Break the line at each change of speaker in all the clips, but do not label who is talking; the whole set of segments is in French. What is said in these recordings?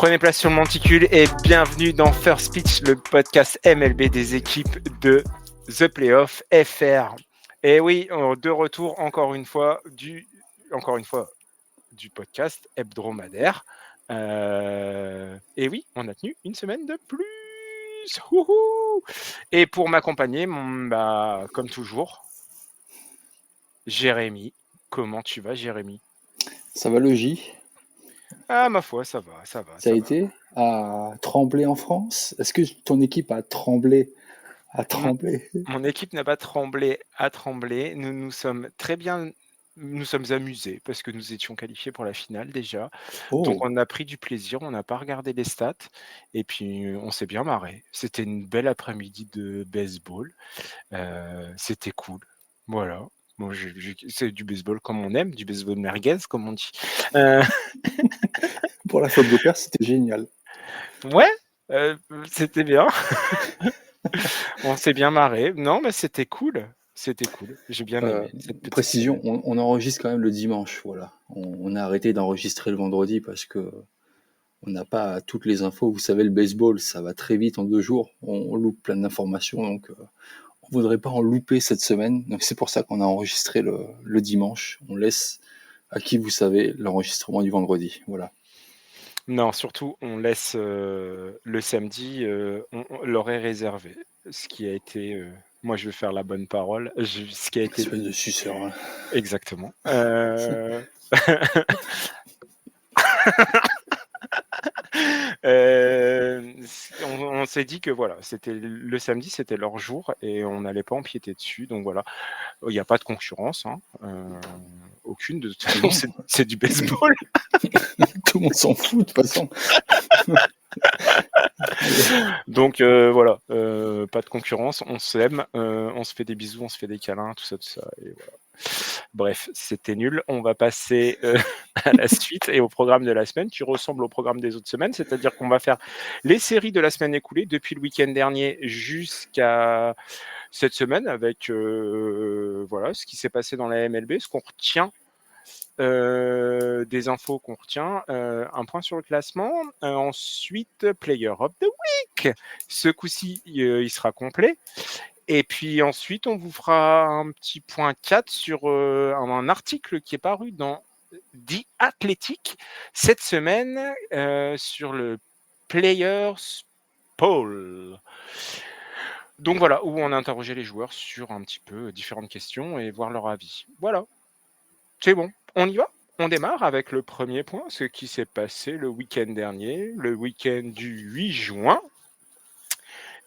Prenez place sur le monticule et bienvenue dans First Pitch, le podcast MLB des équipes de The Playoff FR. Et oui, de retour encore une fois du podcast hebdomadaire. Et oui, on a tenu une semaine de plus. Wouhou. Et pour m'accompagner, comme toujours, Jérémy. Comment tu vas, Jérémy?
Ça va le J?
Ah, ma foi, ça va.
Ça a été à trembler en France? Est-ce que ton équipe a tremblé?
Mon équipe n'a pas tremblé à trembler. Nous sommes très bien. Nous sommes amusés parce que nous étions qualifiés pour la finale déjà. Donc
Oh,
on a pris du plaisir, on n'a pas regardé les stats et puis on s'est bien marré. C'était une belle après-midi de baseball. C'était cool. Voilà. Bon, c'est du baseball comme on aime, du baseball merguez comme on dit.
pour la faute de père, c'était génial.
Ouais, c'était bien. On s'est bien marré. Non, mais c'était cool. C'était cool. J'ai bien aimé cette petite
Précision,
semaine.
on enregistre quand même le dimanche, voilà. On a arrêté d'enregistrer le vendredi parce que on n'a pas toutes les infos. Vous savez, le baseball, ça va très vite en 2 jours. On loupe plein d'informations, donc on voudrait pas en louper cette semaine. Donc c'est pour ça qu'on a enregistré le dimanche. On laisse à qui vous savez l'enregistrement du vendredi, voilà.
Non, surtout, on laisse le samedi, leur est réservé. Ce qui a été, moi, je vais faire la bonne parole. Ce qui a été
Espèce de suceur. Hein.
exactement. On s'est dit que voilà, c'était le samedi, c'était leur jour et on n'allait pas empiéter dessus. Donc voilà, il n'y a pas de concurrence, hein, aucune. De toute façon, c'est du baseball.
Tout le monde s'en fout de toute façon.
Donc voilà, pas de concurrence, on s'aime, on se fait des bisous, on se fait des câlins, tout ça. Et voilà. Bref, c'était nul. On va passer à la suite et au programme de la semaine qui ressemble au programme des autres semaines, c'est-à-dire qu'on va faire les séries de la semaine écoulée depuis le week-end dernier jusqu'à cette semaine avec voilà ce qui s'est passé dans la MLB, ce qu'on retient. Des infos qu'on retient, un point sur le classement, ensuite Player of the Week. Ce coup-ci, il sera complet. Et puis ensuite, on vous fera un petit point 4 sur un article qui est paru dans The Athletic cette semaine sur le Players Poll. Donc voilà, où on a interrogé les joueurs sur un petit peu différentes questions et voir leur avis. Voilà, c'est bon, on y va? On démarre avec le premier point, ce qui s'est passé le week-end dernier, le week-end du 8 juin.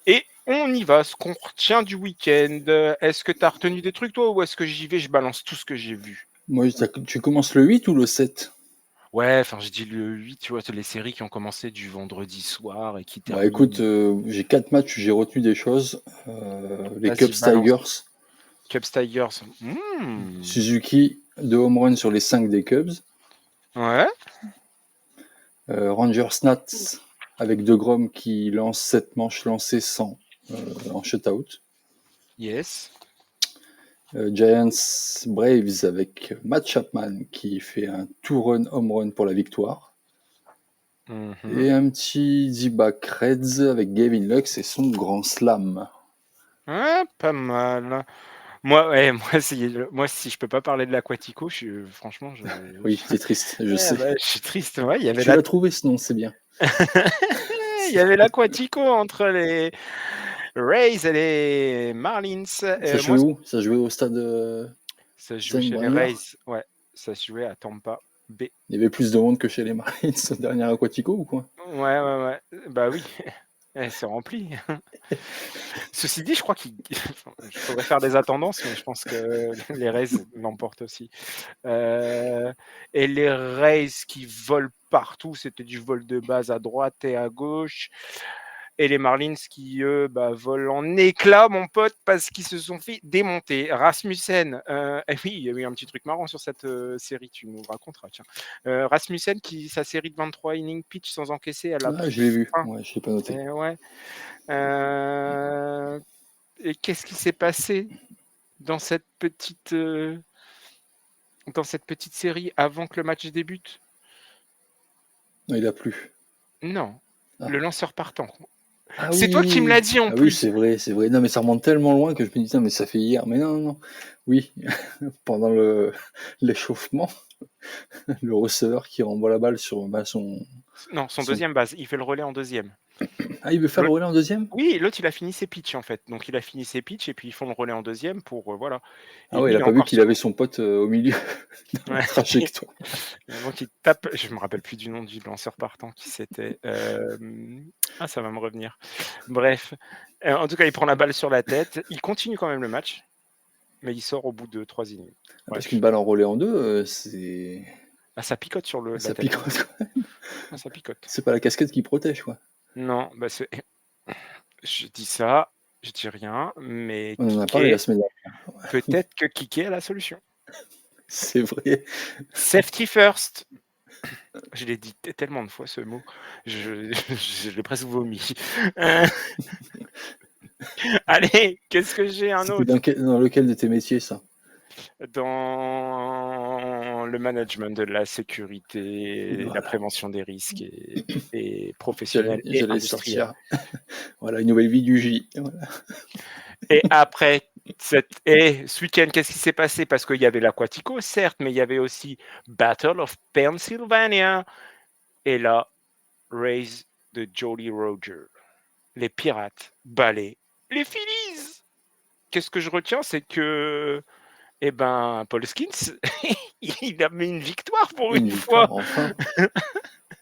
Et on y va, ce qu'on retient du week-end. Est-ce que tu as retenu des trucs, toi, ou est-ce que j'y vais, je balance tout ce que j'ai vu?
Moi, tu commences le 8 ou le 7?
Ouais, enfin, je dis le 8, tu vois, c'est les séries qui ont commencé du vendredi soir et qui
Bah
terminent.
écoute, j'ai 4 matchs où j'ai retenu des choses. Les
Vas-y,
Cubs
balance.
Tigers,
Cubs Tigers.
Suzuki, 2 home runs sur les 5 des Cubs.
Ouais.
Rangers Nats avec DeGrom qui lance 7 manches lancées sans en shutout.
Yes.
Giants Braves avec Matt Chapman qui fait un two-run home run pour la victoire.
Mhm.
Et un petit D-back Reds avec Gavin Lux et son grand slam.
Ouais, pas mal. Moi, si je peux pas parler de l'Aquatico, franchement,
Oui, c'est triste, je sais.
je suis triste. Ouais, il y avait
Tu l'as trouvé ce nom, c'est bien.
il y avait l'Aquatico entre les Rays et les Marlins.
Ça
Moi,
jouait où? Ça jouait au stade
ça se jouait chez les
Steinbrenner.
Rays. Ouais, ça se jouait à Tampa Bay.
Il y avait plus de monde que chez les Marlins au dernier Aquatico ou quoi?
Ouais. Bah oui, c'est rempli. Ceci dit, je crois qu'il faudrait faire des attendances, mais je pense que les Rays l'emportent aussi. Et les Rays qui volent partout, c'était du vol de base à droite et à gauche. Et les Marlins qui, eux, volent en éclats, mon pote, parce qu'ils se sont fait démonter. Rasmussen, et oui, il y a eu un petit truc marrant sur cette série, tu nous raconteras, tiens. Rasmussen, sa série de 23 innings pitch sans encaisser, elle a
Ah,
pris
je l'ai vu.
fin.
Ouais, je l'ai pas noté.
Et ouais. Et qu'est-ce qui s'est passé dans cette petite série avant que le match débute?
Non, il a plu.
Non,
Ah.
le lanceur partant.
Ah
C'est toi qui me l'as dit en
ah
plus.
Oui, c'est vrai, c'est vrai. Non, mais ça remonte tellement loin que je me dis, non, mais ça fait hier. Mais non, non, non. Oui, pendant l'échauffement, le receveur qui renvoie la balle sur son...
Non, son
son...
deuxième base. Il fait le relais en deuxième.
Ah, il veut faire le relais en deuxième?
Oui, l'autre, il a fini ses pitchs, en fait. Donc, il a fini ses pitchs et puis ils font le relais en deuxième pour... voilà. Et
Ah ouais,
lui,
il
il
a
est
pas vu
encore
qu'il
sur...
avait son pote au milieu de la
Ouais.
trajectoire.
Donc, il tape... Je me rappelle plus du nom du lanceur partant qui c'était. Ah, ça va me revenir. Bref. En tout cas, il prend la balle sur la tête. Il continue quand même le match. Mais il sort au bout de 3 innings.
Parce
Bref.
qu'une balle en relais en deux, c'est...
Ah, ça picote sur la
Ça
tête.
picote quand même.
Ah, ça picote.
C'est pas la casquette qui protège, quoi.
Non, bah c'est... Je dis ça, je dis rien, mais
On en a parlé la
Kike,
semaine dernière.
peut-être que Kike a la solution.
C'est vrai.
Safety first. Je l'ai dit tellement de fois ce mot, je l'ai presque vomi. Allez, qu'est-ce que j'ai un autre
Dans lequel de tes métiers, ça?
dans le management de la sécurité,
Voilà.
la prévention des risques et professionnels et
J'allais
industriels.
sortir. Voilà, une nouvelle vie du J. Voilà.
Et après, ce week-end, qu'est-ce qui s'est passé? Parce qu'il y avait l'Aquatico, certes, mais il y avait aussi Battle of Pennsylvania. Et là, Rays de Jolly Roger. Les Pirates balaient les Phillies. Qu'est-ce que je retiens? C'est que, Paul Skins, il a mis une victoire pour une fois.
Enfin.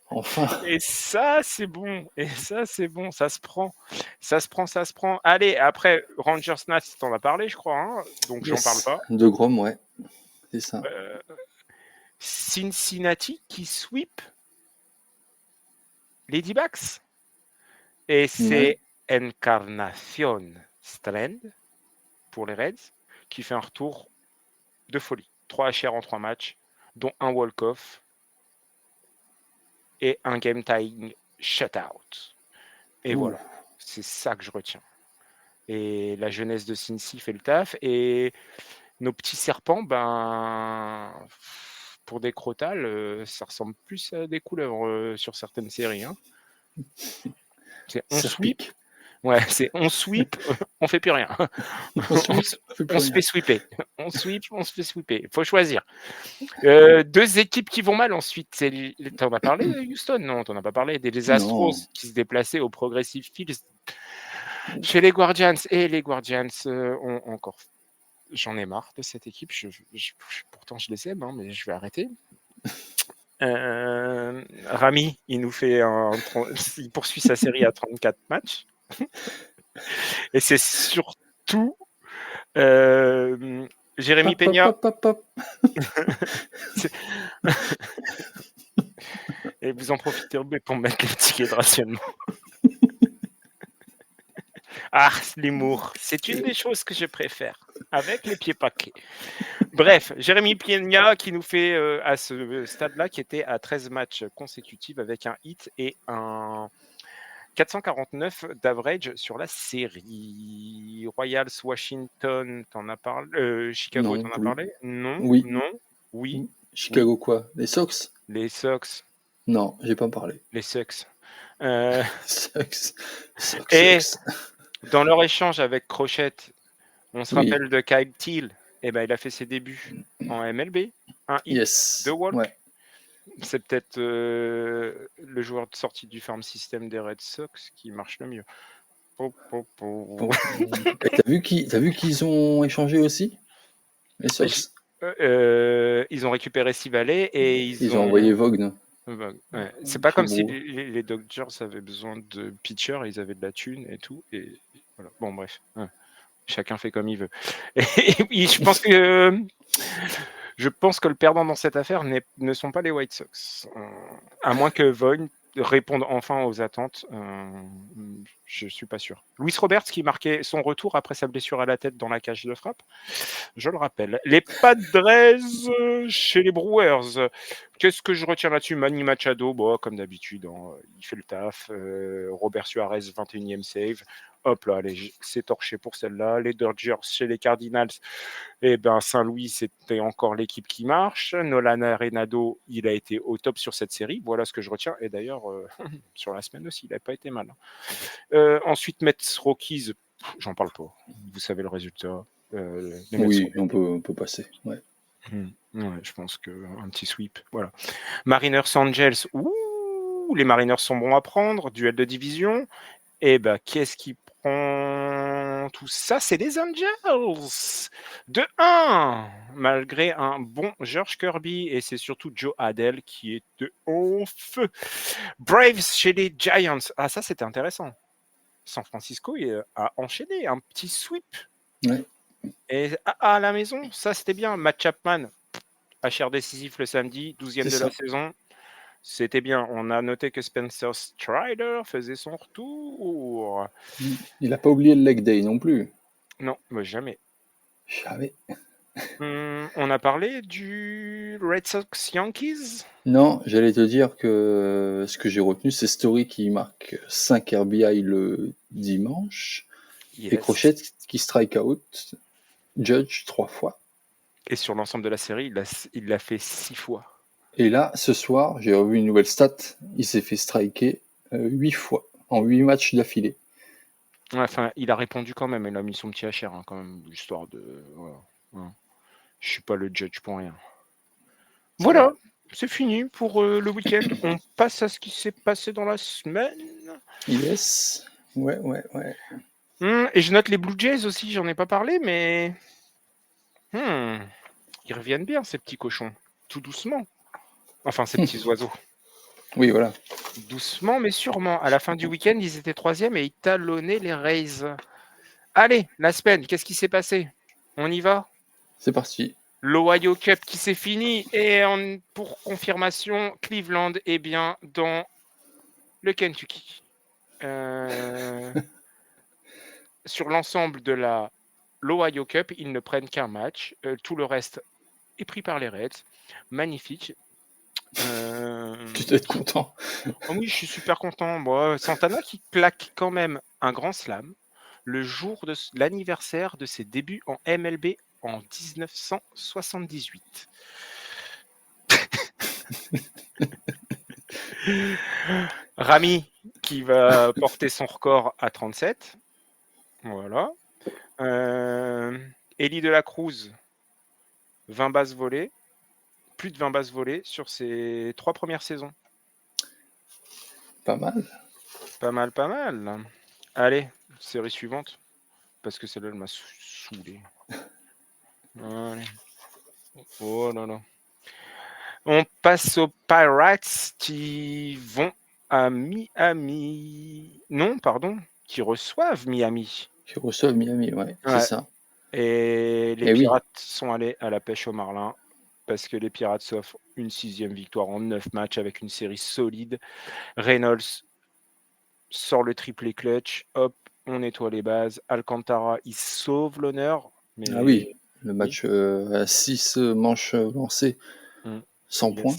Enfin.
Et ça, c'est bon. Et ça, c'est bon. Ça se prend. Ça se prend, ça se prend. Allez, après, Rangers Nats, t'en as parlé, je crois. Hein, donc, j'en parle pas.
De Grom, ouais. C'est ça.
Cincinnati qui sweep les D-backs. Et c'est Encarnacion Strand pour les Reds qui fait un retour de folie. 3 HR en 3 matchs, dont un walk-off et un game-tying shutout. Et voilà, c'est ça que je retiens. Et la jeunesse de Cincy fait le taf. Et nos petits serpents, pour des crotales, ça ressemble plus à des couleuvres sur certaines séries. Hein. C'est on sweep. Ouais, c'est on sweep, on fait plus rien. On se fait sweeper. On sweep, on se fait sweeper. Il faut choisir. 2 équipes qui vont mal ensuite. T'en as parlé, Houston? Non, t'en as pas parlé. Des Astros qui se déplaçaient au Progressive Fields chez les Guardians. Et les Guardians ont encore... J'en ai marre de cette équipe. Pourtant, je les aime, hein, mais je vais arrêter. Rami, il nous fait il poursuit sa série à 34 matchs. Et c'est surtout Jérémy Peña. Et vous en profitez pour mettre le ticket de rationnement. Ah, l'humour, c'est une des choses que je préfère, avec les pieds paquets. Bref, Jérémy Peña qui nous fait à ce stade-là, qui était à 13 matchs consécutifs avec un hit et un 449 d'average sur la série. Royals, Washington, t'en as parlé. Chicago, t'en as parlé? Non.
Oui.
Non. Oui.
Chicago
oui.
quoi? Les Sox?
Les Sox.
Non, j'ai pas parlé.
Les Sox.
Sox.
Et dans leur échange avec Crochette, on se rappelle de Kyle Thiel. Il a fait ses débuts en MLB. Un hit, 2 walks. Ouais. C'est peut-être le joueur de sortie du farm system des Red Sox qui marche le mieux.
T'as vu qu'ils ont échangé aussi, les Sox?
Ils ont récupéré Civalet et ils
ont envoyé Vogue.
Ouais. C'est pas comme si les Dodgers avaient besoin de pitchers, ils avaient de la thune et tout. Et voilà. Bon, bref. Ouais. Chacun fait comme il veut. Et oui, je pense que le perdant dans cette affaire ne sont pas les White Sox. À moins que Vaughn réponde enfin aux attentes. Je suis pas sûr. Luis Roberts qui marquait son retour après sa blessure à la tête dans la cage de frappe. Je le rappelle. Les Padres chez les Brewers. Qu'est-ce que je retiens là-dessus? Manny Machado, bon, comme d'habitude, hein, il fait le taf. Robert Suarez, 21e save. Hop là, allez, c'est torché pour celle-là. Les Dodgers chez les Cardinals. Eh ben, Saint-Louis, c'était encore l'équipe qui marche. Nolan Arenado, il a été au top sur cette série. Voilà ce que je retiens. Et d'ailleurs, sur la semaine aussi, il n'a pas été mal. Ensuite, Mets Rockies, j'en parle pas. Vous savez le résultat. Les Mets
Oui,
sont...
on peut passer. Ouais.
Ouais, je pense qu'un petit sweep. Voilà. Mariners Angels, ouh, les Mariners sont bons à prendre. Duel de division. Et ben, qu'est-ce qui prend tout ça? C'est les Angels de 1, malgré un bon George Kirby. Et c'est surtout Joe Adell qui est de en feu. Braves chez les Giants. Ah, ça, c'était intéressant. San Francisco a enchaîné un petit sweep.
Ouais.
Et à la maison, ça, c'était bien. Matt Chapman, HR décisif le samedi, 12e de la saison. C'était bien. On a noté que Spencer Strider faisait son retour.
Il n'a pas oublié le leg day non plus.
Non, mais jamais.
Jamais.
On a parlé du Red Sox Yankees.
Non, j'allais te dire que ce que j'ai retenu, c'est Story qui marque 5 RBI le dimanche.
Yes.
Et Crochet qui strike out. Judge 3 fois.
Et sur l'ensemble de la série, il l'a fait 6 fois.
Et là, ce soir, j'ai revu une nouvelle stat. Il s'est fait striker 8 fois en 8 matchs d'affilée.
Ouais, enfin, il a répondu quand même. Il a mis son petit HR hein, quand même, histoire de. Voilà. Ouais. Je suis pas le judge pour rien. Voilà, c'est fini pour le week-end. On passe à ce qui s'est passé dans la semaine.
Yes. Ouais.
Et je note les Blue Jays aussi, j'en ai pas parlé, mais. Ils reviennent bien, ces petits cochons. Tout doucement. Enfin, ces petits oiseaux.
Oui, voilà.
Doucement, mais sûrement. À la fin du week-end, ils étaient 3e et ils talonnaient les Rays. Allez, la semaine, qu'est-ce qui s'est passé? On y va?
C'est parti.
L'Ohio Cup qui s'est fini. Et pour confirmation, Cleveland est bien dans le Kentucky. Sur l'ensemble de l'Ohio Cup, ils ne prennent qu'un match. Tout le reste est pris par les Reds. Magnifique.
Tu dois être content.
Oh oui, je suis super content. Bon, Santana qui claque quand même un grand slam le jour de l'anniversaire de ses débuts en MLB en 1978. Rami qui va porter son record à 37. Voilà. Elie de la Cruz, 20 bases volées. Plus de 20 bases volées sur ses 3 premières saisons.
Pas mal.
Pas mal. Allez, série suivante. Parce que celle-là, elle m'a saoulé. Allez. Oh là là. On passe aux Pirates qui vont à Miami. Non, pardon, qui reçoivent Miami.
Qui reçoivent Miami, ouais. C'est ça.
Et les Pirates sont allés à la pêche au marlin parce que les Pirates s'offrent une 6e victoire en 9 matchs avec une série solide. Reynolds sort le triplé clutch. Hop, on nettoie les bases. Alcantara, il sauve l'honneur. Mais...
Ah oui, le match à 6 manches lancées, 100 points.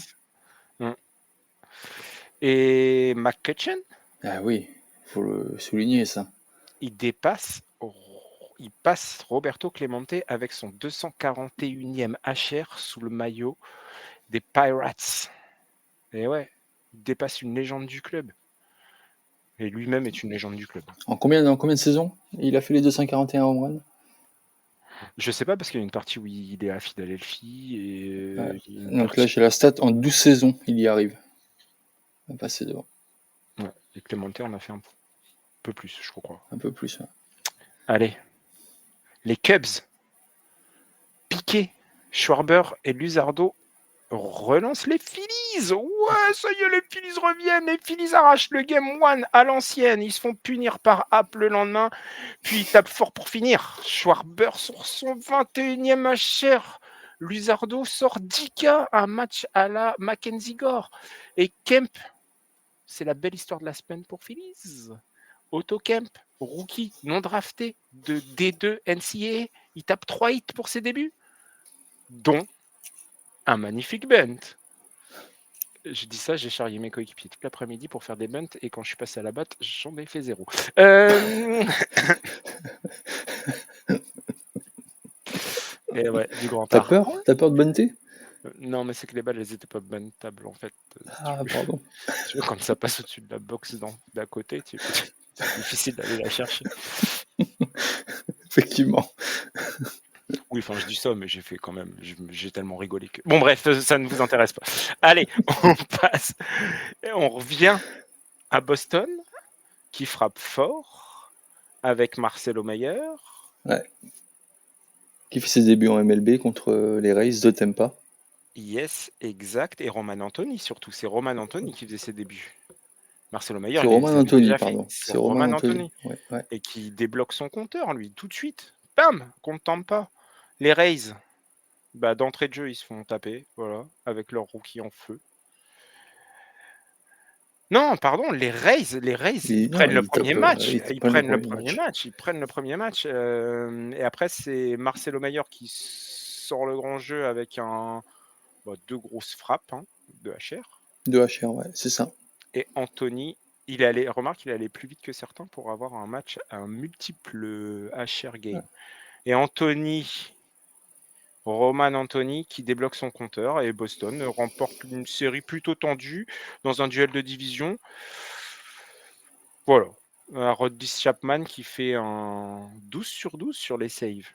Et McCutchen?
Ah oui, il faut le souligner ça.
Il passe Roberto Clemente avec son 241e HR sous le maillot des Pirates. Et ouais, il dépasse une légende du club. Et lui-même est une légende du club.
En combien de saisons il a fait les 241 home runs?
Je sais pas parce qu'il y a une partie où il est à Philadelphie. Et
donc là, j'ai la stat en 12 saisons, il y arrive. On va passer devant.
Ouais, et Clemente en a fait un peu plus, je crois.
Un peu plus, ouais.
Allez. Les Cubs. Piquet, Schwarber et Luzardo relancent les Phillies. Ouais, ça y est, les Phillies reviennent. Les Phillies arrachent le Game 1 à l'ancienne. Ils se font punir par Happ le lendemain. Puis ils tapent fort pour finir. Schwarber sur son 21e HR. Luzardo sort 10K, un match à la Mackenzie Gore. Et Kemp, c'est la belle histoire de la semaine pour Phillies. Otto Kemp, rookie, non drafté, de D2 NCAA. Il tape 3 hits pour ses débuts, dont un magnifique bunt. Je dis ça, j'ai charrié mes coéquipiers toute l'après-midi pour faire des bunts, et quand je suis passé à la batte, j'en ai fait 0. Et ouais, du grand
T'as
art.
peur? T'as peur de bunter?
Non, mais c'est que les balles, elles étaient pas buntables, en fait.
Ah, pardon.
Tu vois, quand ça passe au-dessus de la boxe d'à côté, c'est difficile d'aller la chercher.
Effectivement.
Oui, enfin, je dis ça, mais j'ai fait quand même. J'ai tellement rigolé que. Bon, bref, ça ne vous intéresse pas. Allez, on passe. Et on revient à Boston, qui frappe fort avec Marcelo Mayer.
Ouais. Qui fait ses débuts en MLB contre les Rays de Tampa.
Yes, exact. Et Roman Anthony, surtout. C'est Roman Anthony qui faisait ses débuts. Marcelo Mayer,
C'est
il
Roman
les avait
Anthony,
déjà fait.
pardon.
C'est
C'est Roman
Roman
Anthony.
Anthony.
Ouais.
Et qui débloque son compteur, lui, tout de suite. Bam, contre Tampa. Les Rays, bah, d'entrée de jeu, ils se font taper, voilà, avec leur rookie en feu. Non, pardon, les Rays, ils prennent le premier match. Ils prennent le premier match. Et après, c'est Marcelo Mayer qui sort le grand jeu avec deux grosses frappes de HR.
De HR, ouais, c'est ça.
Et Anthony, il allait plus vite que certains pour avoir un multiple HR game. Et Roman Anthony qui débloque son compteur, et Boston remporte une série plutôt tendue dans un duel de division. Voilà. Roddy Chapman qui fait un 12/12 sur les saves.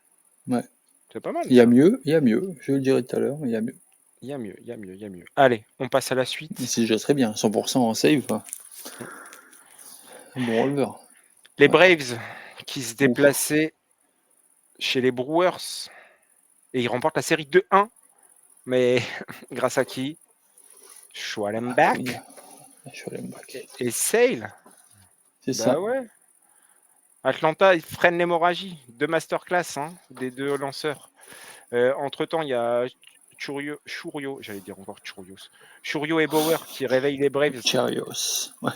Ouais.
C'est pas mal.
Il y a mieux. Je le dirai tout à l'heure, il y a mieux.
Il y a mieux. Allez, on passe à la suite.
C'est déjà très bien, 100% en save. Un bon releveur.
Les Braves qui se déplaçaient chez les Brewers. Et ils remportent la série 2-1. Mais grâce à qui? Schwallenbach. Et Sale.
C'est ça.
Ouais. Atlanta, ils freinent l'hémorragie. 2 masterclass des 2 lanceurs. Entre-temps, il y a Churio et Bauer qui réveillent les Braves.
Charios. Ouais.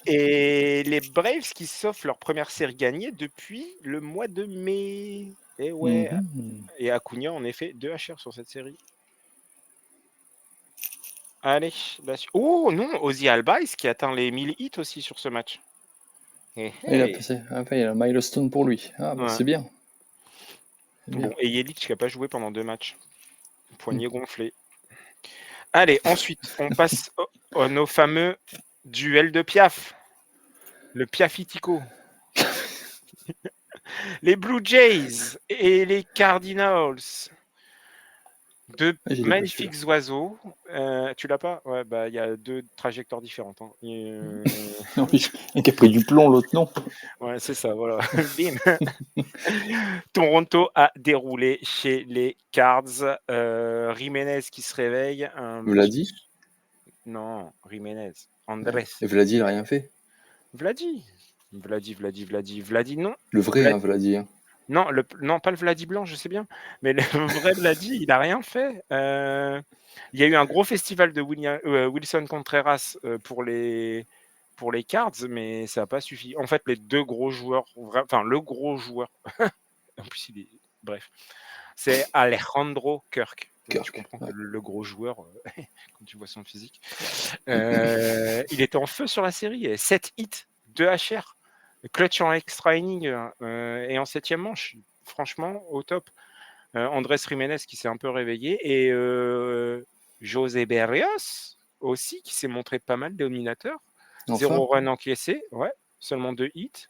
Et les Braves qui s'offrent leur première série gagnée depuis le mois de mai. Et ouais. Et Acuna, en effet, 2 HR sur cette série. Allez. Oh non, Ozzy Albies qui atteint les 1000 hits aussi sur ce match.
Il a passé. Après, il y a un milestone pour lui. Ah, bah, c'est bien.
Bon, et Yelich qui n'a pas joué pendant 2 matchs. Poignet gonflé. Allez, ensuite, on passe à nos fameux duels de Piaf. Le Piafitico. Les Blue Jays et les Cardinals. 2 magnifiques oiseaux. Tu l'as pas? Ouais, bah il y a 2 trajectoires différentes.
Non, il a pris du plomb, l'autre non.
Ouais, c'est ça, voilà. Bim. Toronto a déroulé chez les Cards. Jiménez qui se réveille.
Vladi?
Non, Jiménez. Andrés.
Et Vladi, il n'a rien fait.
Vladi, non.
Le vrai, Vladi.
Non, pas le Vladi blanc, je sais bien. Mais le vrai Vladi, il n'a rien fait. Il y a eu un gros festival de Wilson Contreras pour les Cards, mais ça n'a pas suffi. En fait, les 2 gros joueurs, le gros joueur, en plus, bref, c'est Alejandro Kirk. Tu comprends que le gros joueur, quand tu vois son physique, il était en feu sur la série. 7 hits, 2 HR. Clutch en extra inning et en 7e manche, franchement, au top. Andrés Jiménez qui s'est un peu réveillé, et José Berrios aussi qui s'est montré pas mal dominateur. 0 run encaissé, ouais, seulement 2 hits.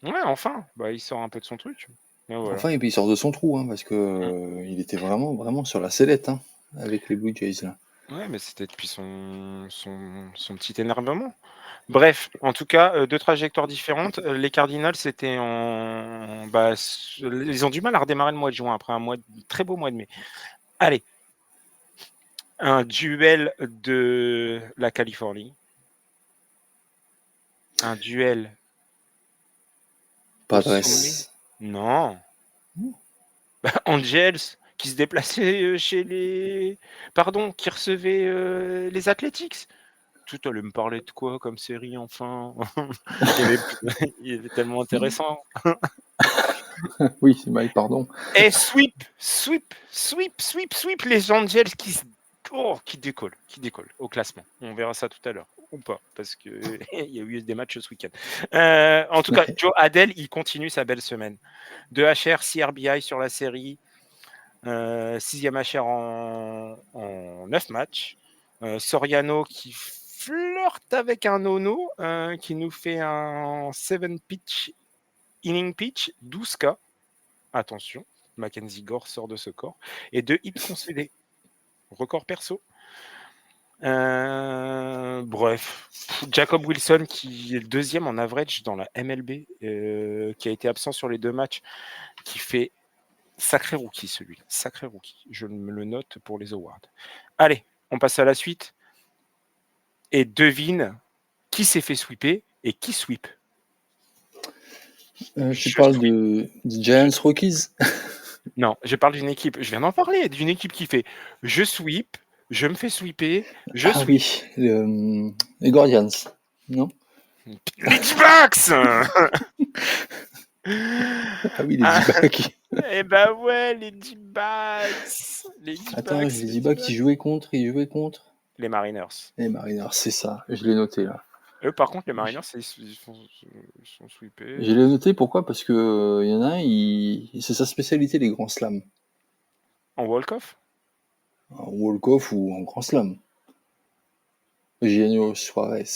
Ouais, enfin, il sort un peu de son truc.
Voilà. Enfin, et puis il sort de son trou, parce que il était vraiment sur la sellette avec les Blue Jays là.
Ouais, mais c'était depuis son petit énervement. Bref, en tout cas, 2 trajectoires différentes. Les Cardinals, c'était ils ont du mal à redémarrer le mois de juin après un très beau mois de mai. Allez, un duel de la Californie. Un duel.
Padres.
Non. Angels qui se déplaçait chez les... Pardon, qui recevait les Athletics. Tout allait me parler de quoi comme série, enfin? Il avait tellement intéressant.
Oui, c'est Mike, pardon.
Et sweep, les Angels qui décollent au classement. On verra ça tout à l'heure, ou pas, parce qu'il y a eu des matchs ce week-end. En tout cas, Joe Adell, il continue sa belle semaine. 2 HR, 6 RBI sur la série, 6e HR en 9 matchs. Soriano qui flirte avec un nono, qui nous fait un 7 inning pitch, 12K. Attention, Mackenzie Gore sort de ce corps. Et 2 hits concédés. Record perso. Bref. Jacob Wilson, qui est le 2e en average dans la MLB, qui a été absent sur les 2 matchs, qui fait sacré rookie celui-là. Sacré rookie. Je me le note pour les awards. Allez, on passe à la suite. Et devine qui s'est fait sweeper et qui sweep.
Tu parles des Giants Rockies?
Non, je parle d'une équipe. Je viens d'en parler. D'une équipe qui fait je sweep, je me fais sweeper, je sweep.
Oui, les Guardians, non?
Les D-backs.
Ah oui, les D-backs.
Eh ben ouais, les D-backs.
Attends, les D-backs, ils jouaient contre.
Les Mariners.
Les Mariners, c'est ça. Je l'ai noté là.
Eux, par contre, les Mariners, ils sont sweepés.
Je l'ai noté, pourquoi? Parce que y en a un, c'est sa spécialité, les grands slams.
En walk-off?
En walk-off ou en grand slam. Eugenio Suarez.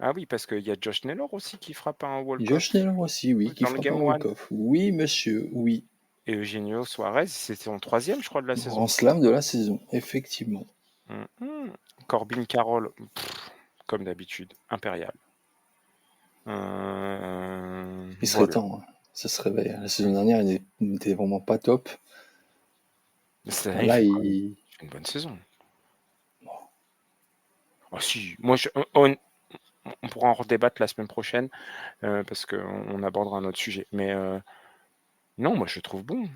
Ah oui, parce qu'il y a Josh Naylor aussi qui frappe un walk-off.
Josh Naylor aussi, oui, qui
dans le
frappe
game
un walk-off. Oui, monsieur, oui.
Et Eugenio Suarez, c'était en 3e, je crois, de la saison.
Grand slam de la saison, effectivement.
Corbin Carroll, comme d'habitude, impérial.
Il serait temps, hein. Ça se réveille. La saison dernière, il n'était vraiment pas top.
Là, il fait une bonne saison. Oh, si. Moi, on pourra en redébattre la semaine prochaine parce qu'on abordera un autre sujet. Mais non, moi, je le trouve bon.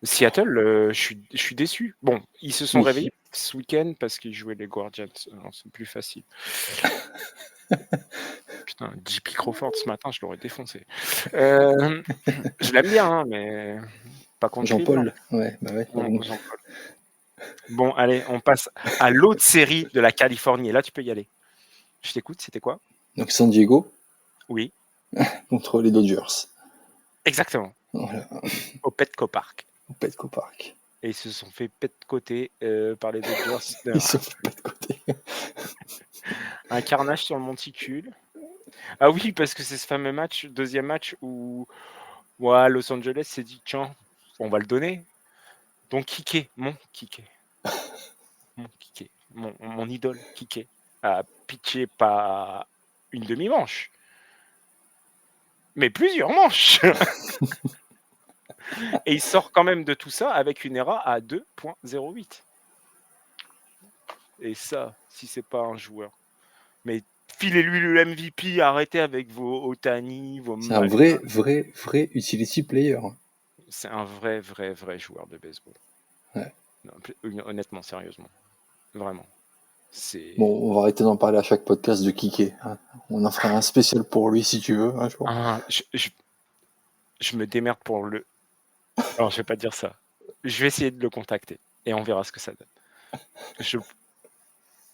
Seattle, je suis déçu. Bon, ils se sont réveillés ce week-end parce qu'ils jouaient les Guardians. C'est plus facile. Putain, JP Crawford ce matin, je l'aurais défoncé. Je l'aime bien, hein, mais pas contre
Jean-Paul. Ouais, bah ouais.
Non, Jean-Paul. Bon, allez, on passe à l'autre série de la Californie. Et là, tu peux y aller. Je t'écoute, c'était quoi?
Donc San Diego.
Oui.
Contre les Dodgers.
Exactement.
Voilà.
Au Petco Park.
Au Petco Park.
Et ils se sont fait côté par les Dodgers.
Ils se sont fait côté.
Un carnage sur le monticule. Ah oui, parce que c'est ce fameux deuxième match où Los Angeles s'est dit tiens, on va le donner. Donc Kike, mon idole Kike, a pitché pas une demi-manche, mais plusieurs manches. Et il sort quand même de tout ça avec une ERA à 2.08. Et ça, si c'est pas un joueur. Mais filez-lui le MVP, arrêtez avec vos Otani, vos...
C'est un vrai utility player.
C'est un vrai joueur de baseball.
Ouais.
Non, honnêtement, sérieusement. Vraiment.
Bon, on va arrêter d'en parler à chaque podcast de Kike. Hein. On en fera un spécial pour lui si tu veux un jour.
Je me démerde pour le... Alors, je vais pas dire ça. Je vais essayer de le contacter et on verra ce que ça donne. Je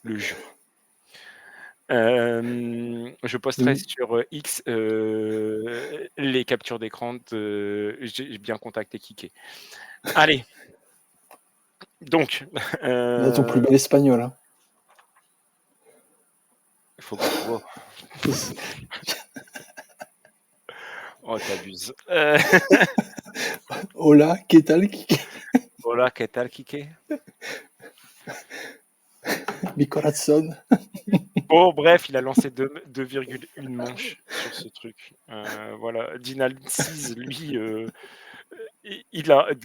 le jure. Je posterai sur X les captures d'écran. J'ai bien contacté Kike. Allez. Donc.
Là, ton plus bel espagnol. Hein.
Il faut que je vois. Oh, t'abuses.
Hola, ¿qué tal, Kike?
Hola, ¿qué tal, Kike?
Mi corazón.
Bon, bref, il a lancé 2,1 manches sur ce truc. Voilà. Dylan Cease, lui,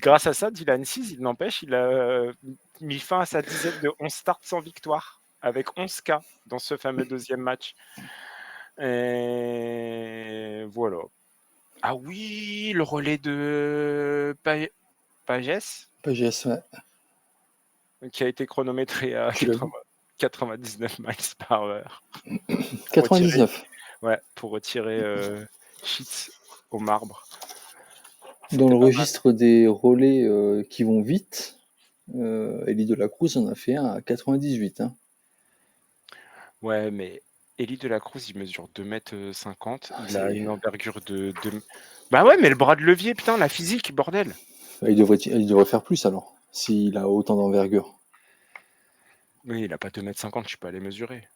grâce à ça, Dylan Cease, il n'empêche, il a mis fin à sa dizaine de 11 starts sans victoire, avec 11 K dans ce fameux deuxième match. Et voilà. Ah oui, le relais de Pages.
Pages, ouais.
Qui a été chronométré à 80. 99 miles par heure.
99.
Pour retirer Sheets au marbre.
Dans
C'était
le
pas mal.
registre des relais qui vont vite, Elie de la Cruz en a fait un à 98. Hein.
Ouais, mais Elie de la Cruz, il mesure 2,50 m. Il a une envergure de. Bah ouais, mais le bras de levier, putain, la physique, bordel.
Il devrait faire plus alors, s'il a autant d'envergure.
Oui, il a pas 2,50 m, je peux aller mesurer.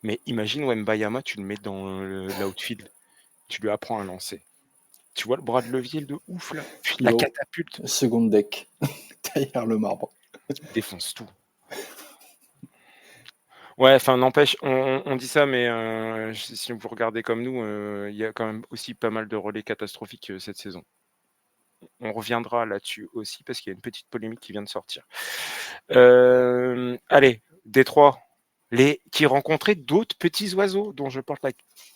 Mais imagine Wembayama, tu le mets dans l'outfield. Tu lui apprends à lancer. Tu vois le bras de levier de ouf là. La catapulte.
Seconde deck, derrière le marbre.
Il défonce tout. Ouais, enfin, n'empêche, on dit ça, mais si vous regardez comme nous, il y a quand même aussi pas mal de relais catastrophiques cette saison. On reviendra là-dessus aussi parce qu'il y a une petite polémique qui vient de sortir. Allez, Détroit, qui rencontraient d'autres petits oiseaux dont je porte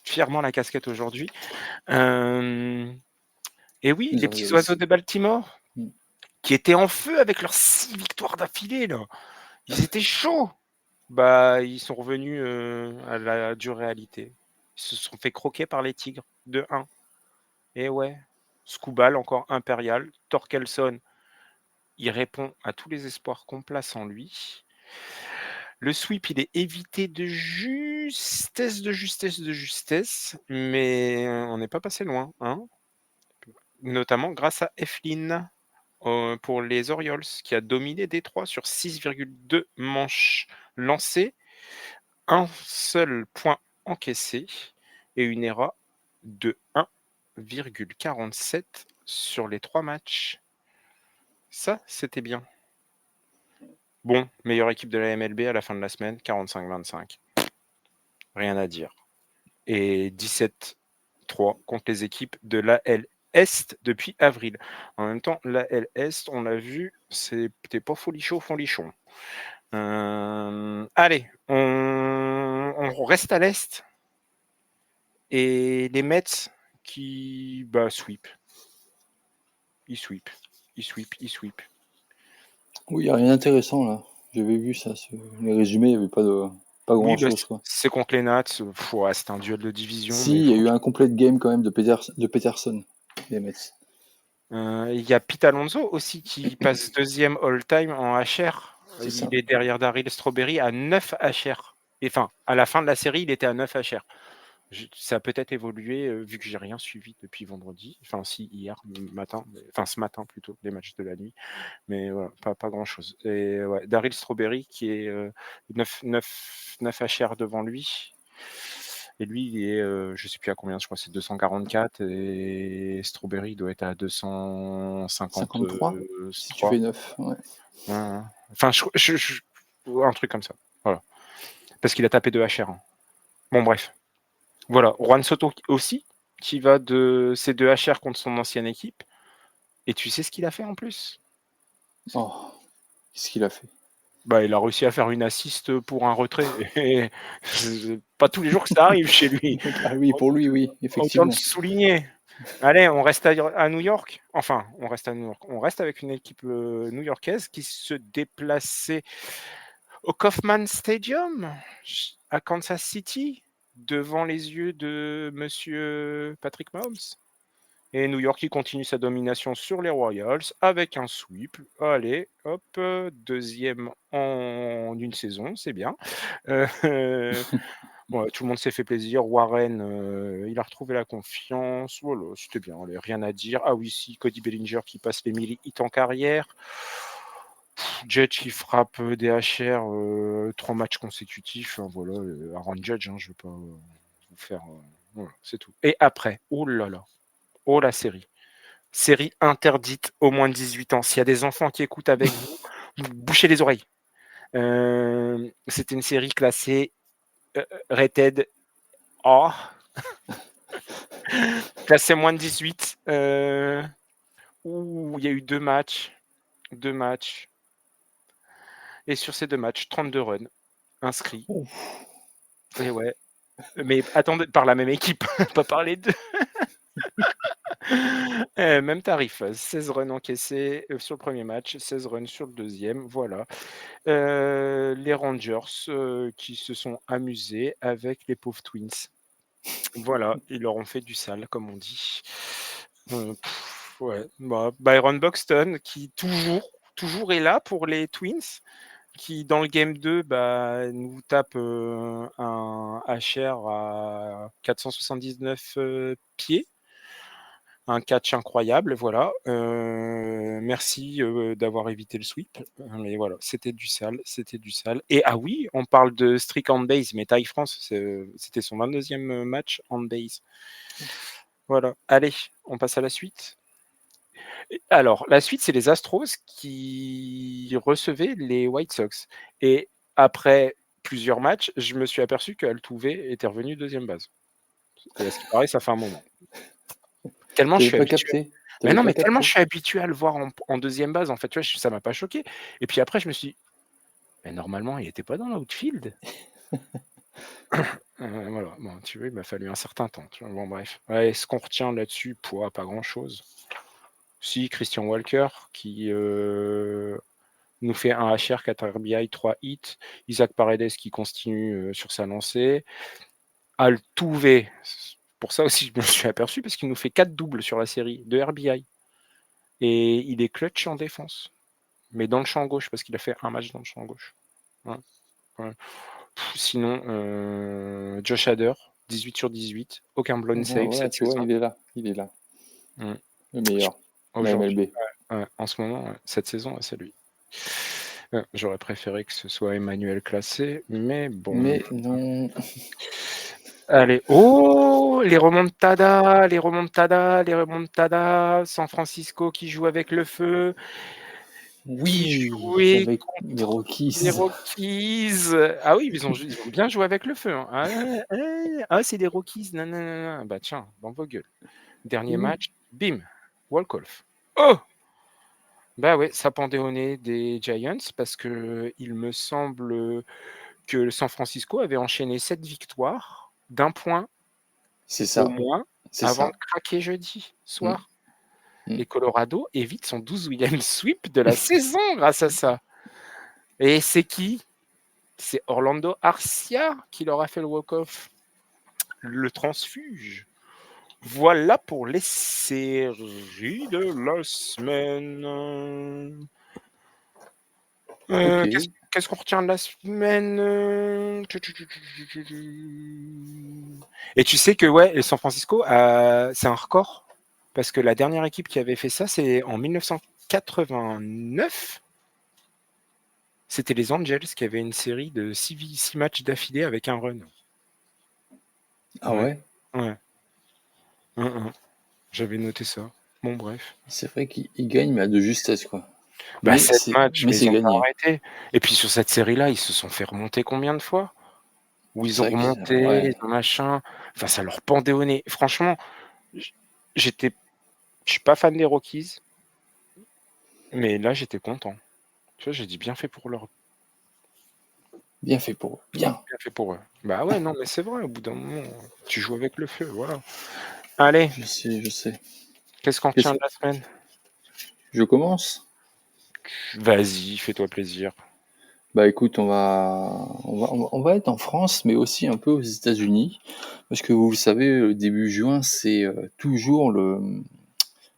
fièrement la casquette aujourd'hui. Et oui, les petits oiseaux de Baltimore, qui étaient en feu avec leurs 6 victoires d'affilée, là. Ils étaient chauds. Bah, ils sont revenus à la dure réalité. Ils se sont fait croquer par les Tigres de 1. Et ouais, Skubal, encore impérial. Torkelson, il répond à tous les espoirs qu'on place en lui. Le sweep, il est évité de justesse, mais on n'est pas passé loin, hein, notamment grâce à Eflin pour les Orioles, qui a dominé Détroit sur 6,2 manches lancées, un seul point encaissé et une ERA de 1,47 sur les 3 matchs. Ça, c'était bien. Bon, meilleure équipe de la MLB à la fin de la semaine, 45-25. Rien à dire. Et 17-3 contre les équipes de l'AL Est depuis avril. En même temps, l'AL Est, on l'a vu, c'était pas folichon. Allez, on reste à l'Est. Et les Mets qui sweep. Ils sweep.
Oui, il n'y a rien d'intéressant là. J'avais vu ça, les résumés, il n'y avait pas grand-chose.
C'est contre les Nats. C'est un duel de division.
Si, il y a eu un complete game quand même de Peterson, les Mets.
Il y a Pete Alonso aussi qui passe deuxième all-time en HR. Il est derrière Darryl Strawberry à 9 HR. Et enfin, à la fin de la série, il était à 9 HR. Ça a peut-être évolué vu que j'ai rien suivi depuis vendredi. Enfin, si, hier matin. Enfin, ce matin plutôt, les matchs de la nuit. Mais voilà, pas grand-chose. Et ouais, Darryl Strawberry qui est 9 HR devant lui. Et lui, il est, je sais plus à combien, je crois que c'est 244. Et Strawberry doit être à 253.
Si tu fais 9, ouais.
Enfin, un truc comme ça. Voilà. Parce qu'il a tapé 2 HR. Hein. Bon, bref. Voilà. Juan Soto aussi, qui va de ses 2 HR contre son ancienne équipe. Et tu sais ce qu'il a fait en plus?
Oh, qu'est-ce qu'il a fait?
Il a réussi à faire une assist pour un retrait. Et c'est pas tous les jours que ça arrive chez lui.
Ah oui, pour lui, oui, effectivement.
Autant le souligner. Allez, on reste à New York. Enfin, on reste à New York. On reste avec une équipe new-yorkaise qui se déplaçait au Kauffman Stadium à Kansas City devant les yeux de monsieur Patrick Mahomes. Et New York qui continue sa domination sur les Royals avec un sweep. Allez, hop, deuxième en une saison, c'est bien. Bon, tout le monde s'est fait plaisir. Warren, il a retrouvé la confiance. Voilà, c'était bien, allez, rien à dire. Ah oui, si, Cody Bellinger qui passe les 1000 hits en carrière. Judge qui frappe des HR 3 matchs consécutifs. Voilà, Aaron Judge, je ne vais pas vous faire... voilà, c'est tout. Et après, oh là là, oh la série. Série interdite aux moins de 18 ans. S'il y a des enfants qui écoutent avec vous, bouchez les oreilles. C'était une série classée rated A. Classée moins de 18. Où il y a eu 2 matchs. 2 matchs. Et sur ces 2 matchs, 32 runs inscrits. Et ouais. Mais attendez, par la même équipe, pas par les deux. Même tarif, 16 runs encaissés sur le premier match, 16 runs sur le deuxième, voilà. Les Rangers qui se sont amusés avec les pauvres Twins. Voilà, ils leur ont fait du sale, comme on dit. Ouais, bah, Byron Buxton qui toujours est là pour les Twins, qui dans le game 2 bah, nous tape un HR à 479 pieds. Un catch incroyable, voilà. Merci d'avoir évité le sweep. Mais voilà, c'était du sale, c'était du sale. Et ah oui, on parle de streak on base, mais Taille France, c'était son 22e match on base. Voilà. Allez, on passe à la suite. Alors, la suite, c'est les Astros qui recevaient les White Sox. Et après plusieurs matchs, je me suis aperçu que Altuve était revenu deuxième base. Et à ce qui paraît, ça fait un moment. Tellement je
T'avais
suis
pas
habitué.
capté.
Mais
T'avais
non,
pas
mais tellement je
capté.
suis habitué à le voir en deuxième base, en fait, tu vois, ça m'a pas choqué. Et puis après, je me suis dit, mais normalement, il était pas dans l'outfield. Voilà, bon, tu vois, il m'a fallu un certain temps. Tu vois. Bon, bref. Ouais, ce qu'on retient là-dessus, pas grand-chose. Si, Christian Walker, qui nous fait un HR, 4 RBI, 3 hits. Isaac Paredes qui continue sur sa lancée. Altuve, pour ça aussi, je me suis aperçu, parce qu'il nous fait 4 doubles sur la série, de RBI. Et il est clutch en défense. Mais dans le champ gauche, parce qu'il a fait un match dans le champ gauche. Ouais, ouais. Sinon, Josh Hader, 18 sur 18, aucun blown
Voilà,
save
voilà,
cette
tu vois,
saison.
il est là.
Mm.
Le meilleur. La
Aujourd'hui,
MLB.
en ce moment, cette saison, c'est lui. J'aurais préféré que ce soit Emmanuel Classé, mais bon.
Mais non.
Allez, oh, les remontadas, les remontadas, les remontadas. San Francisco qui joue avec le feu, qui
Oui,
jouait
avec les
contre les
Rockies.
Rockies. Ah oui, ils ont bien joué avec le feu. Hein. C'est les Rockies. Non, non, non, non. Bah tiens, dans vos gueules. Dernier
Oui.
match, bim, walk-off. Oh, bah ouais, ça pendait au nez des Giants parce que il me semble que le San Francisco avait enchaîné 7 victoires d'un point
C'est
au
ça.
moins
C'est
avant de
ça.
craquer jeudi
Mm,
soir.
mm.
Et Colorado évite son 12e sweep de la saison grâce à ça. Et c'est qui? C'est Orlando Arcia qui leur a fait le walk-off. Le transfuge. Voilà pour les séries de la semaine.
Ok.
Qu'est-ce qu'on retient de la semaine? Et tu sais que ouais, San Francisco, c'est un record. Parce que la dernière équipe qui avait fait ça, c'est en 1989. C'était les Angels qui avaient une série de 6 matchs d'affilée avec un run.
Ah
Ouais,
ouais.
ouais. J'avais noté ça. Bon, bref.
C'est vrai qu'il gagne, mais à de justesse, quoi.
Bah,
Mais
7
c'est,
matchs,
mais
mais ils
c'est
ont pas
gagné.
arrêté. Et puis sur cette série-là, ils se sont fait remonter combien de fois? Où ils
C'est
ont
vrai que,
remonté,
ouais.
ils ont machin. Enfin, ça leur pendait au nez. Franchement, j- j'étais, je suis pas fan des Rockies, mais là, j'étais content. Tu vois, j'ai dit bien fait pour leur,
Bien fait pour eux. Bien.
bien fait pour eux. Bah ouais, non, mais c'est vrai. Au bout d'un moment, tu joues avec le feu, voilà. Allez,
Je sais, je sais.
qu'est-ce qu'on
Qu'est-ce
retient de
que...
la semaine?
Je commence?
Vas-y, fais-toi plaisir.
Bah écoute, on va être en France, mais aussi un peu aux États-Unis, parce que vous le savez, le début juin, c'est toujours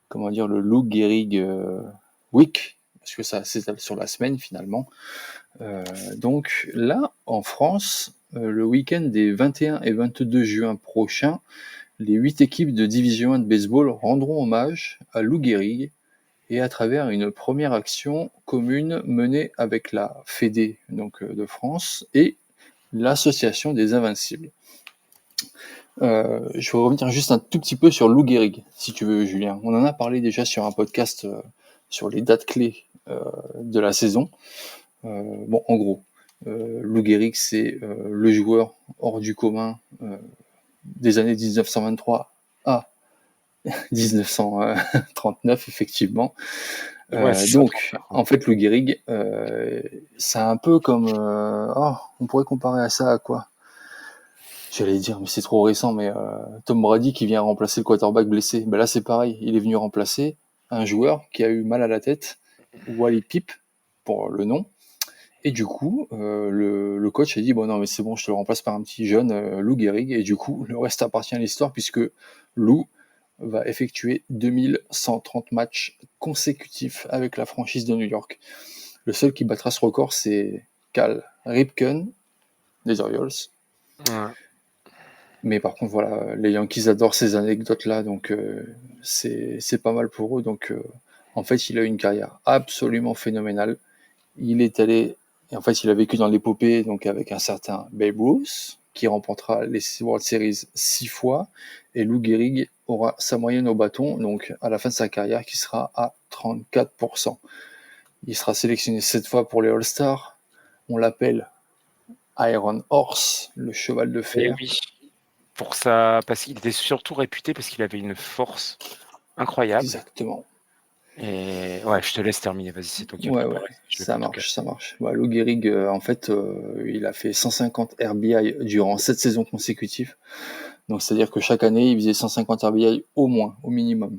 comment dire, le Lou Gehrig Week, parce que ça s'étale sur la semaine finalement. Donc là, en France, le week-end des 21 et 22 juin prochains, les 8 équipes de Division 1 de baseball rendront hommage à Lou Gehrig et à travers une première action commune menée avec la Fédé donc, de France et l'Association des Invincibles. Je vais revenir juste un tout petit peu sur Lou Gehrig, si tu veux, Julien. On en a parlé déjà sur un podcast sur les dates clés de la saison. Bon, en gros, Lou Gehrig, c'est le joueur hors du commun des années 1923 à 1939, effectivement.
Ouais, c'est ça,
Donc,
39.
en fait, Lou Gehrig, c'est un peu comme... on pourrait comparer à ça à quoi? J'allais dire, mais c'est trop récent, mais Tom Brady qui vient remplacer le quarterback blessé. Ben là, c'est pareil. Il est venu remplacer un joueur qui a eu mal à la tête, Wally Pip, pour le nom. Et du coup, le coach a dit, bon non, mais c'est bon, je te le remplace par un petit jeune, Lou Gehrig. Et du coup, le reste appartient à l'histoire, puisque Lou va effectuer 2130 matchs consécutifs avec la franchise de New York. Le seul qui battra ce record, c'est Cal Ripken, des Orioles.
Ouais.
Mais par contre, voilà, les Yankees adorent ces anecdotes-là, donc c'est pas mal pour eux. Donc, en fait, il a eu une carrière absolument phénoménale. Il est allé, et en fait, il a vécu dans l'épopée, donc avec un certain Babe Ruth, qui remportera les World Series 6 fois, et Lou Gehrig aura sa moyenne au bâton, donc à la fin de sa carrière, qui sera à 34%. Il sera sélectionné 7 fois pour les All-Stars. On l'appelle Iron Horse, le cheval de
Et
fer.
oui, pour ça, parce qu'il était surtout réputé parce qu'il avait une force incroyable.
Exactement.
Et ouais, je te laisse terminer. Vas-y, c'est toi qui as
Ouais, ouais,
préparé. Je vais
ça
pas tout
marche,
casser.
ça marche. Ouais, Lou Gehrig, en fait, il a fait 150 RBI durant 7 saisons consécutives. Donc, c'est-à-dire que chaque année, il faisait 150 RBI au moins, au minimum.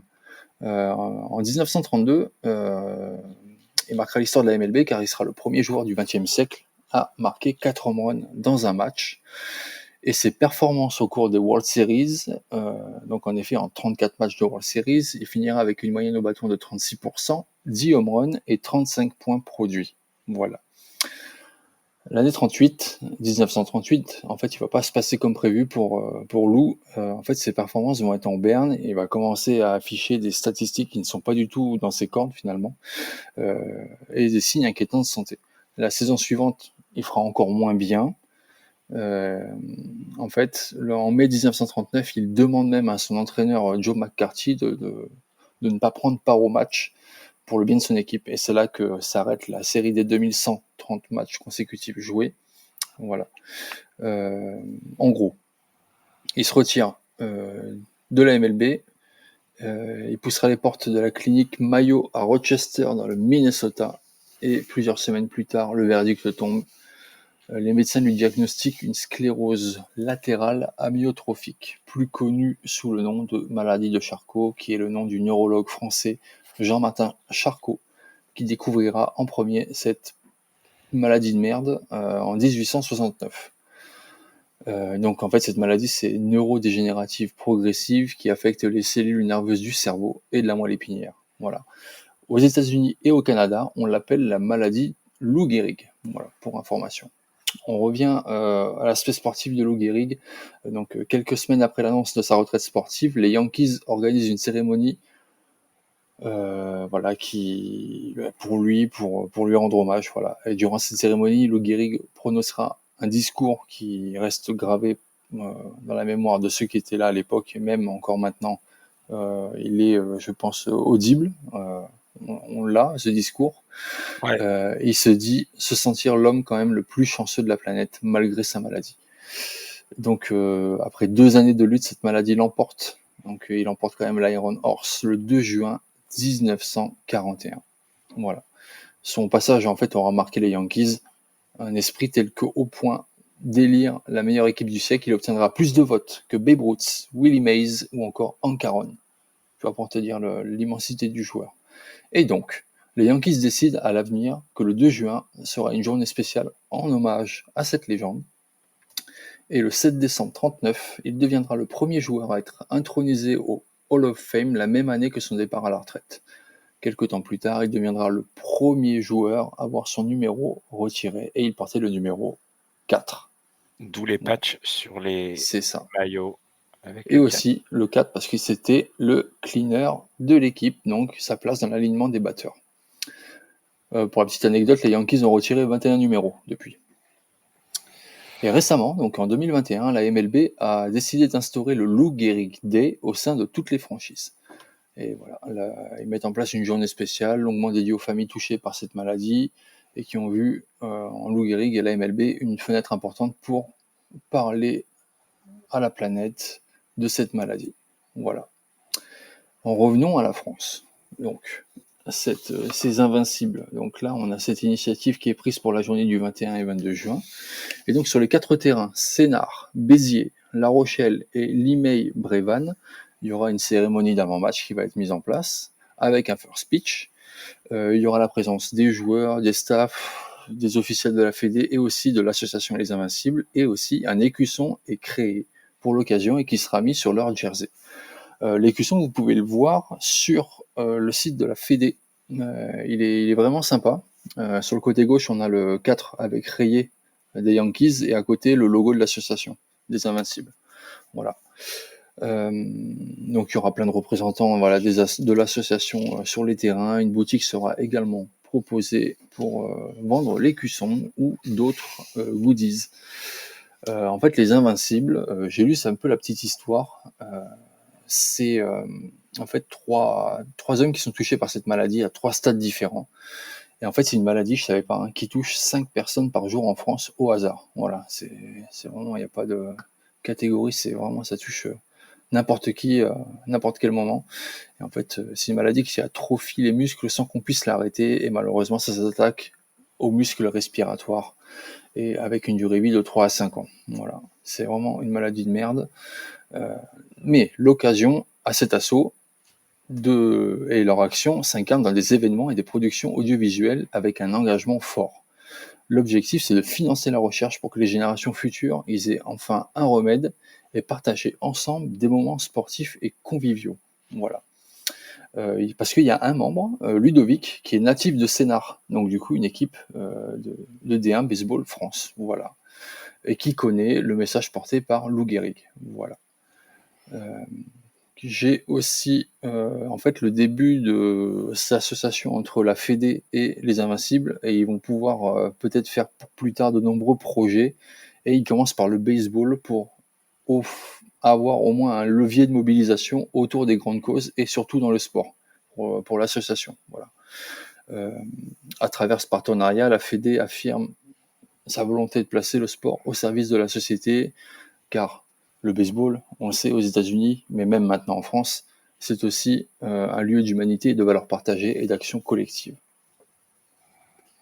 En 1932, il marquera l'histoire de la MLB car il sera le premier joueur du XXe siècle à marquer 4 home runs dans un match. Et ses performances au cours des World Series, donc en effet en 34 matchs de World Series, il finira avec une moyenne au bâton de 36%, 10 home runs et 35 points produits. Voilà. L'année 38, 1938, en fait, il va pas se passer comme prévu pour Lou. En fait, ses performances vont être en berne et il va commencer à afficher des statistiques qui ne sont pas du tout dans ses cordes finalement, et des signes inquiétants de santé. La saison suivante, il fera encore moins bien. Euh, En fait, en mai 1939, il demande même à son entraîneur Joe McCarthy de ne pas prendre part au match pour le bien de son équipe. Et c'est là que s'arrête la série des 2130 matchs consécutifs joués. Voilà. En gros, il se retire de la MLB. Il poussera les portes de la clinique Mayo à Rochester, dans le Minnesota. Et plusieurs semaines plus tard, le verdict tombe. Les médecins lui diagnostiquent une sclérose latérale amyotrophique, plus connue sous le nom de maladie de Charcot, qui est le nom du neurologue français Jean-Martin Charcot, qui découvrira en premier cette maladie de merde en 1869. Donc en fait, cette maladie, c'est neurodégénérative progressive qui affecte les cellules nerveuses du cerveau et de la moelle épinière. Voilà. Aux États-Unis et au Canada, on l'appelle la maladie Lou Gehrig. Voilà, pour information. On revient à l'aspect sportif de Lou Gehrig. Donc, quelques semaines après l'annonce de sa retraite sportive, les Yankees organisent une cérémonie, voilà, pour lui rendre hommage. Voilà. Et durant cette cérémonie, Lou Gehrig prononcera un discours qui reste gravé dans la mémoire de ceux qui étaient là à l'époque, et même encore maintenant, il est, je pense, audible. On l'a, ce discours.
Ouais.
Il se dit se sentir l'homme quand même le plus chanceux de la planète malgré sa maladie. Donc après 2 années de lutte, cette maladie l'emporte. Donc il emporte quand même l'Iron Horse le 2 juin 1941. Voilà. Son passage en fait aura marqué les Yankees, un esprit tel qu'au point d'élire la meilleure équipe du siècle, il obtiendra plus de votes que Babe Ruth, Willie Mays ou encore Hank Aaron. Tu vois, pour te dire l'immensité du joueur. Et donc, les Yankees décident à l'avenir que le 2 juin sera une journée spéciale en hommage à cette légende. Et le 7 décembre 1939, il deviendra le premier joueur à être intronisé au Hall of Fame la même année que son départ à la retraite. Quelque temps plus tard, il deviendra le premier joueur à voir son numéro retiré et il portait le numéro 4.
D'où les
Voilà,
patchs sur les
c'est ça.
maillots avec
Et
le 4.
aussi le 4 parce que c'était le cleaner de l'équipe, donc sa place dans l'alignement des batteurs. Pour la petite anecdote, les Yankees ont retiré 21 numéros depuis. Et récemment, donc en 2021, la MLB a décidé d'instaurer le Lou Gehrig Day au sein de toutes les franchises. Et voilà, là, ils mettent en place une journée spéciale longuement dédiée aux familles touchées par cette maladie et qui ont vu en Lou Gehrig et la MLB une fenêtre importante pour parler à la planète de cette maladie. Voilà. En revenons à la France. Donc, ces invincibles. Donc là, on a cette initiative qui est prise pour la journée du 21 et 22 juin. Et donc sur les 4 terrains, Sénart, Béziers, La Rochelle et Limay-Brévannes, il y aura une cérémonie d'avant-match qui va être mise en place avec un first pitch. Il y aura la présence des joueurs, des staffs, des officiels de la Fédé et aussi de l'association Les Invincibles, et aussi un écusson est créé pour l'occasion et qui sera mis sur leur jersey. L'écusson, vous pouvez le voir sur le site de la Fédé. Il est vraiment sympa. Sur le côté gauche, on a le 4 avec rayé des Yankees et à côté le logo de l'association des Invincibles. Voilà. Donc il y aura plein de représentants de l'association sur les terrains. Une boutique sera également proposée pour vendre l'écusson ou d'autres goodies. En fait, les Invincibles, j'ai lu, c'est un peu la petite histoire. C'est en fait trois hommes qui sont touchés par cette maladie à 3 stades différents. Et en fait, c'est une maladie, je savais pas, hein, qui touche 5 personnes par jour en France au hasard. Voilà, c'est vraiment, il n'y a pas de catégorie, c'est vraiment, ça touche n'importe qui, n'importe quel moment. Et en fait, c'est une maladie qui atrophie les muscles sans qu'on puisse l'arrêter. Et malheureusement, ça s'attaque aux muscles respiratoires et avec une durée de vie de 3 à 5 ans. Voilà, c'est vraiment une maladie de merde. Mais l'occasion à cet assaut et leur action s'incarne dans des événements et des productions audiovisuelles avec un engagement fort. L'objectif, c'est de financer la recherche pour que les générations futures aient enfin un remède et partager ensemble des moments sportifs et conviviaux. Voilà. Parce qu'il y a un membre, Ludovic, qui est natif de Sénart, donc du coup une équipe de D1 Baseball France, voilà, et qui connaît le message porté par Lou Gehrig, voilà. J'ai aussi en fait le début de cette association entre la Fédé et les Invincibles, et ils vont pouvoir peut-être faire pour plus tard de nombreux projets, et ils commencent par le baseball pour avoir au moins un levier de mobilisation autour des grandes causes et surtout dans le sport pour l'association. Voilà. À travers ce partenariat, la Fédé affirme sa volonté de placer le sport au service de la société, car le baseball, on le sait aux États-Unis, mais même maintenant en France, c'est aussi un lieu d'humanité, de valeurs partagées et d'action collective.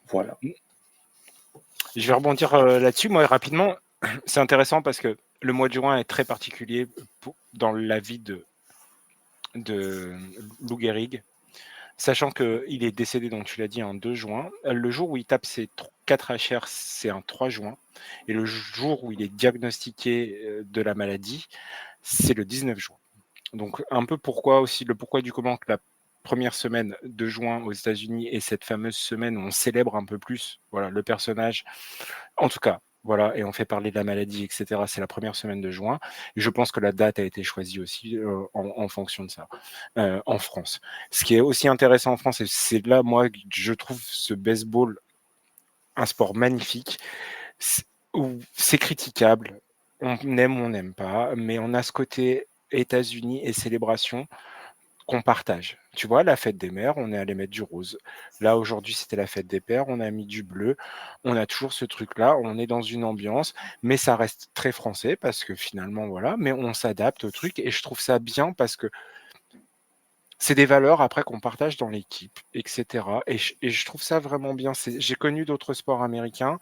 Voilà.
Je vais rebondir là-dessus, moi, rapidement. C'est intéressant parce que le mois de juin est très particulier dans la vie de Lou Gehrig, sachant qu'il est décédé, donc tu l'as dit, en 2 juin. Le jour où il tape ses 4 HR, c'est un 3 juin. Et le jour où il est diagnostiqué de la maladie, c'est le 19 juin. Donc un peu le pourquoi du comment que la première semaine de juin aux États-Unis est cette fameuse semaine où on célèbre un peu plus, voilà, le personnage. En tout cas, voilà, et on fait parler de la maladie, etc. C'est la première semaine de juin. Et je pense que la date a été choisie aussi en fonction de ça, en France. Ce qui est aussi intéressant en France, et c'est là, moi, je trouve ce baseball un sport magnifique, où c'est critiquable, on aime ou on n'aime pas, mais on a ce côté États-Unis et célébration qu'on partage. Tu vois, la fête des mères, on est allé mettre du rose. Là, aujourd'hui, c'était la fête des pères, on a mis du bleu. On a toujours ce truc-là, on est dans une ambiance, mais ça reste très français parce que finalement, voilà, mais on s'adapte au truc et je trouve ça bien parce que c'est des valeurs après qu'on partage dans l'équipe, etc. Et je trouve ça vraiment bien. J'ai connu d'autres sports américains.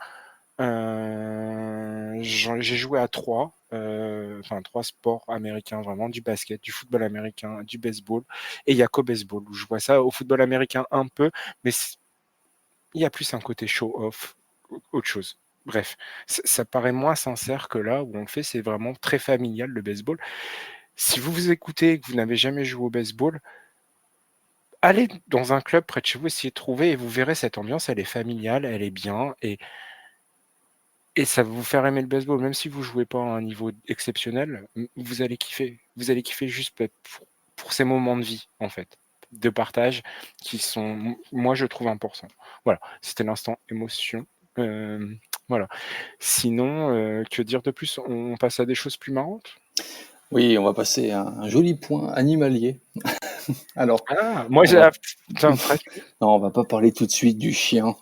J'ai joué à 3, 3 sports américains, vraiment, du basket, du football américain, du baseball, et il n'y a qu'au baseball où je vois ça. Au football américain, un peu, mais il y a plus un côté show-off, autre chose. Bref, ça paraît moins sincère que là où on le fait, c'est vraiment très familial le baseball. Si vous vous écoutez et que vous n'avez jamais joué au baseball, allez dans un club près de chez vous, essayez de trouver et vous verrez cette ambiance, elle est familiale, elle est bien et ça va vous faire aimer le baseball, même si vous jouez pas à un niveau exceptionnel, vous allez kiffer. Vous allez kiffer juste pour ces moments de vie, en fait, de partage qui sont, moi, je trouve importants. Voilà, c'était l'instant émotion. Voilà. Sinon, que dire de plus? On passe à des choses plus marrantes?
Oui, on va passer à un joli point animalier. Alors,
Ah, moi,
on va...
presque.
non, on va pas parler tout de suite du chien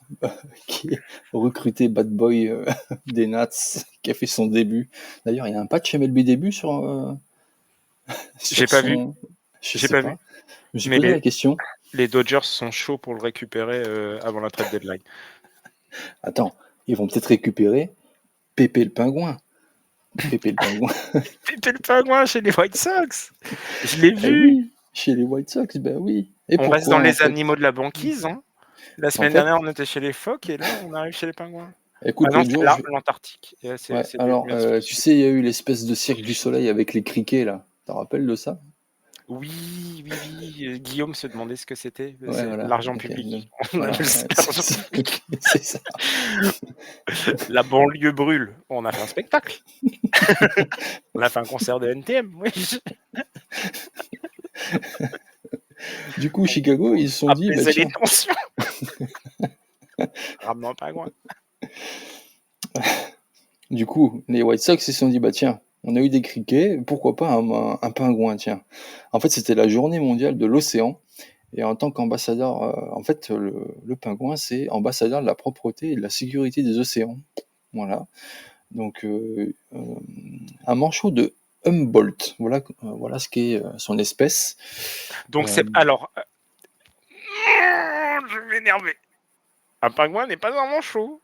qui est recruté bad boy des Nats, qui a fait son début. D'ailleurs, il y a un patch MLB début sur
J'ai pas vu.
son... Je
J'ai
sais
pas vu.
pas. Je me suis
Mais
posé la question.
les Dodgers sont chauds pour le récupérer avant la trade deadline.
Attends, ils vont peut-être récupérer Pépé le pingouin. Pépé le pingouin.
Pépé le pingouin chez les White Sox. Je l'ai
Eh
vu.
oui, chez les White Sox, ben oui. Et
On reste dans
pourquoi, en
les
fait?
animaux de la banquise. Hein. La
En
semaine
fait,
dernière, on était chez les phoques et là, on arrive chez les pingouins. Ah
écoute,
non,
l'autre
c'est
jour,
là, l'Antarctique.
ouais,
C'est
alors,
l'hémisphère
tu
sud.
sais, il y a eu l'espèce de cirque du soleil avec les criquets, là. T'en rappelles de ça?
Oui, oui, oui. Guillaume se demandait ce que c'était.
Ouais,
C'est
voilà.
l'argent
Ok, donc,
public. On
voilà,
appelle ça
ouais,
l'argent
c'est ça.
public.
C'est ça.
La banlieue brûle. On a fait un spectacle. On a fait un concert de NTM. Oui.
Du coup, Chicago, ils se sont dit, bah
Apaiser les
tiens,
tensions. Ramenons un pingouin.
du coup, les White Sox, ils se sont dit, bah tiens, on a eu des criquets, pourquoi pas un pingouin, tiens. En fait, c'était la journée mondiale de l'océan. Et en tant qu'ambassadeur, en fait, le pingouin, c'est ambassadeur de la propreté et de la sécurité des océans. Voilà. Donc, un manchot de Humboldt. Voilà, voilà ce qu'est son espèce.
Donc
Euh,
c'est alors. Je vais m'énerver. Un pingouin n'est pas un manchot.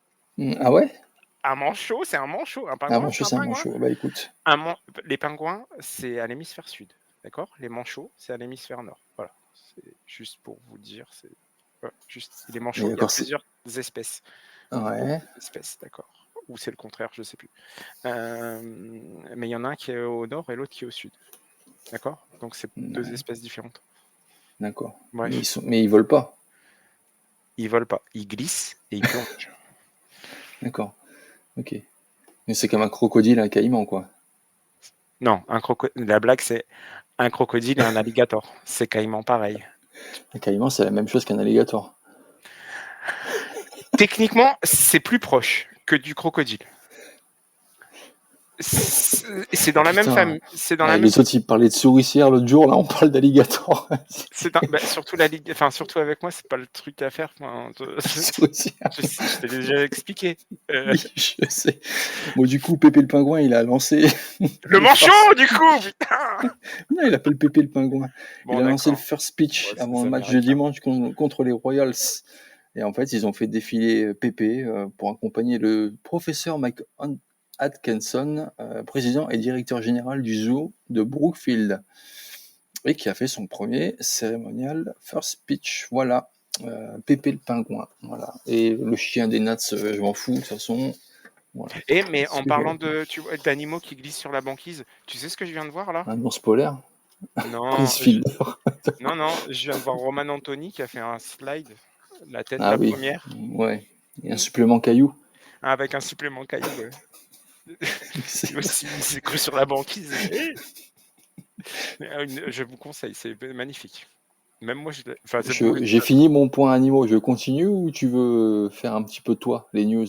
ah ouais?
Un manchot, c'est un manchot. Un
Un
pingouin, c'est
manchot,
un
c'est un
pingouin.
manchot. Bah écoute.
Les pingouins, c'est à l'hémisphère sud. D'accord. Les manchots, c'est à l'hémisphère nord. Voilà. C'est juste pour vous dire. C'est juste. Les
Mais
manchots, il y a
d'accord, c'est.
plusieurs espèces.
Ouais,
Beaucoup d'espèces, d'accord. Ou c'est le contraire, je ne sais plus. Mais il y en a un qui est au nord et l'autre qui est au sud. D'accord. Donc c'est deux
ouais,
espèces différentes.
d'accord.
Bref.
Mais ils volent pas.
Ils volent pas. Ils glissent et ils plongent.
D'accord. Ok. Mais c'est comme un crocodile, un caïman, quoi.
Non, la blague, c'est un crocodile et un alligator. C'est caïman pareil.
Un caïman, c'est la même chose qu'un alligator.
Techniquement, c'est plus proche que du crocodile. C'est dans
Ah
la même
putain.
famille. C'est dans la
Ouais,
même.
les autres, ils parlaient de souricière l'autre jour, là, on parle d'alligator.
Surtout surtout avec moi, c'est pas le truc à faire. Enfin,
Souricière.
je t'ai déjà expliqué.
Oui, je sais. Bon, du coup, Pépé le pingouin, il a lancé
Le
le
manchot,
first.
du coup, putain.
Non, il appelle Pépé le pingouin. Il
Bon,
a lancé le
d'accord.
first
Ouais,
pitch
c'est
avant
des
le match de
Américains.
dimanche contre les Royals. Et en fait, ils ont fait défiler Pépé pour accompagner le professeur Mike Atkinson, président et directeur général du zoo de Brookfield, et qui a fait son premier cérémonial first pitch. Voilà, Pépé le pingouin. Voilà. Et le chien des Nats, je m'en fous de toute façon. Voilà.
Mais
C'est ce
en
que j'ai à
parlant
dire.
d'animaux qui glissent sur la banquise, tu sais ce que je viens de voir là?
Un ours polaire,
Non,
Chris Fielder.
non, je viens de voir Roman Anthony qui a fait un slide, la tête
Ah
la
oui,
première,
ouais. Et un supplément caillou.
avec un supplément caillou. Ouais. Lui aussi, il s'est cru sur la banquise. Je vous conseille, c'est magnifique. Même moi, enfin, c'est beau.
J'ai fini mon point animaux. Je continue ou tu veux faire un petit peu toi, les news?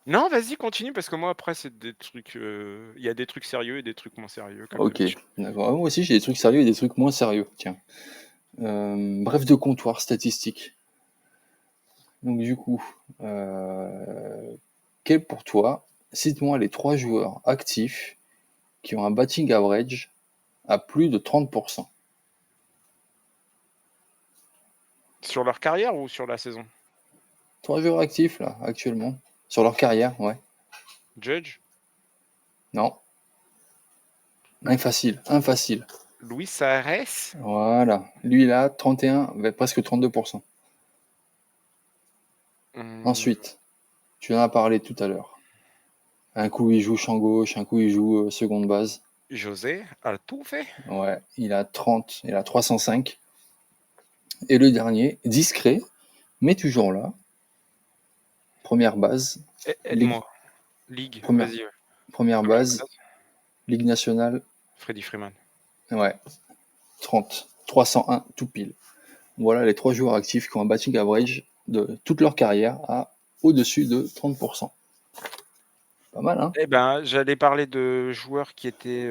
Non, vas-y, continue, parce que moi, après, c'est des trucs. Il y a des trucs sérieux et des trucs moins sérieux, comme
Ok,
d'habitude.
d'accord. Moi aussi, j'ai des trucs sérieux et des trucs moins sérieux. Tiens. Bref de comptoir statistique. Donc du coup, quel pour toi, cite-moi les 3 joueurs actifs qui ont un batting average à plus de 30%.
Sur leur carrière ou sur la saison?
3 joueurs actifs, là, actuellement. Sur leur carrière, ouais.
Judge,
Non. Infacile, infacile.
Luis Suárez.
Voilà. Lui, il a 31, presque 32%. Ensuite, tu en as parlé tout à l'heure. Un coup, il joue champ gauche, un coup, il joue seconde base.
José Altuve.
Ouais, il a 30, il a 305. Et le dernier, discret, mais toujours là. Première base, Ligue,
Aide-moi. Ligue,
première,
vas-y.
première
Première
base,
base.
Ligue nationale,
Freddy Freeman.
ouais, 30, 301 tout pile. Voilà les 3 joueurs actifs qui ont un batting average de toute leur carrière à au-dessus de 30%. Pas mal, hein?
Eh ben, j'allais parler de joueurs qui étaient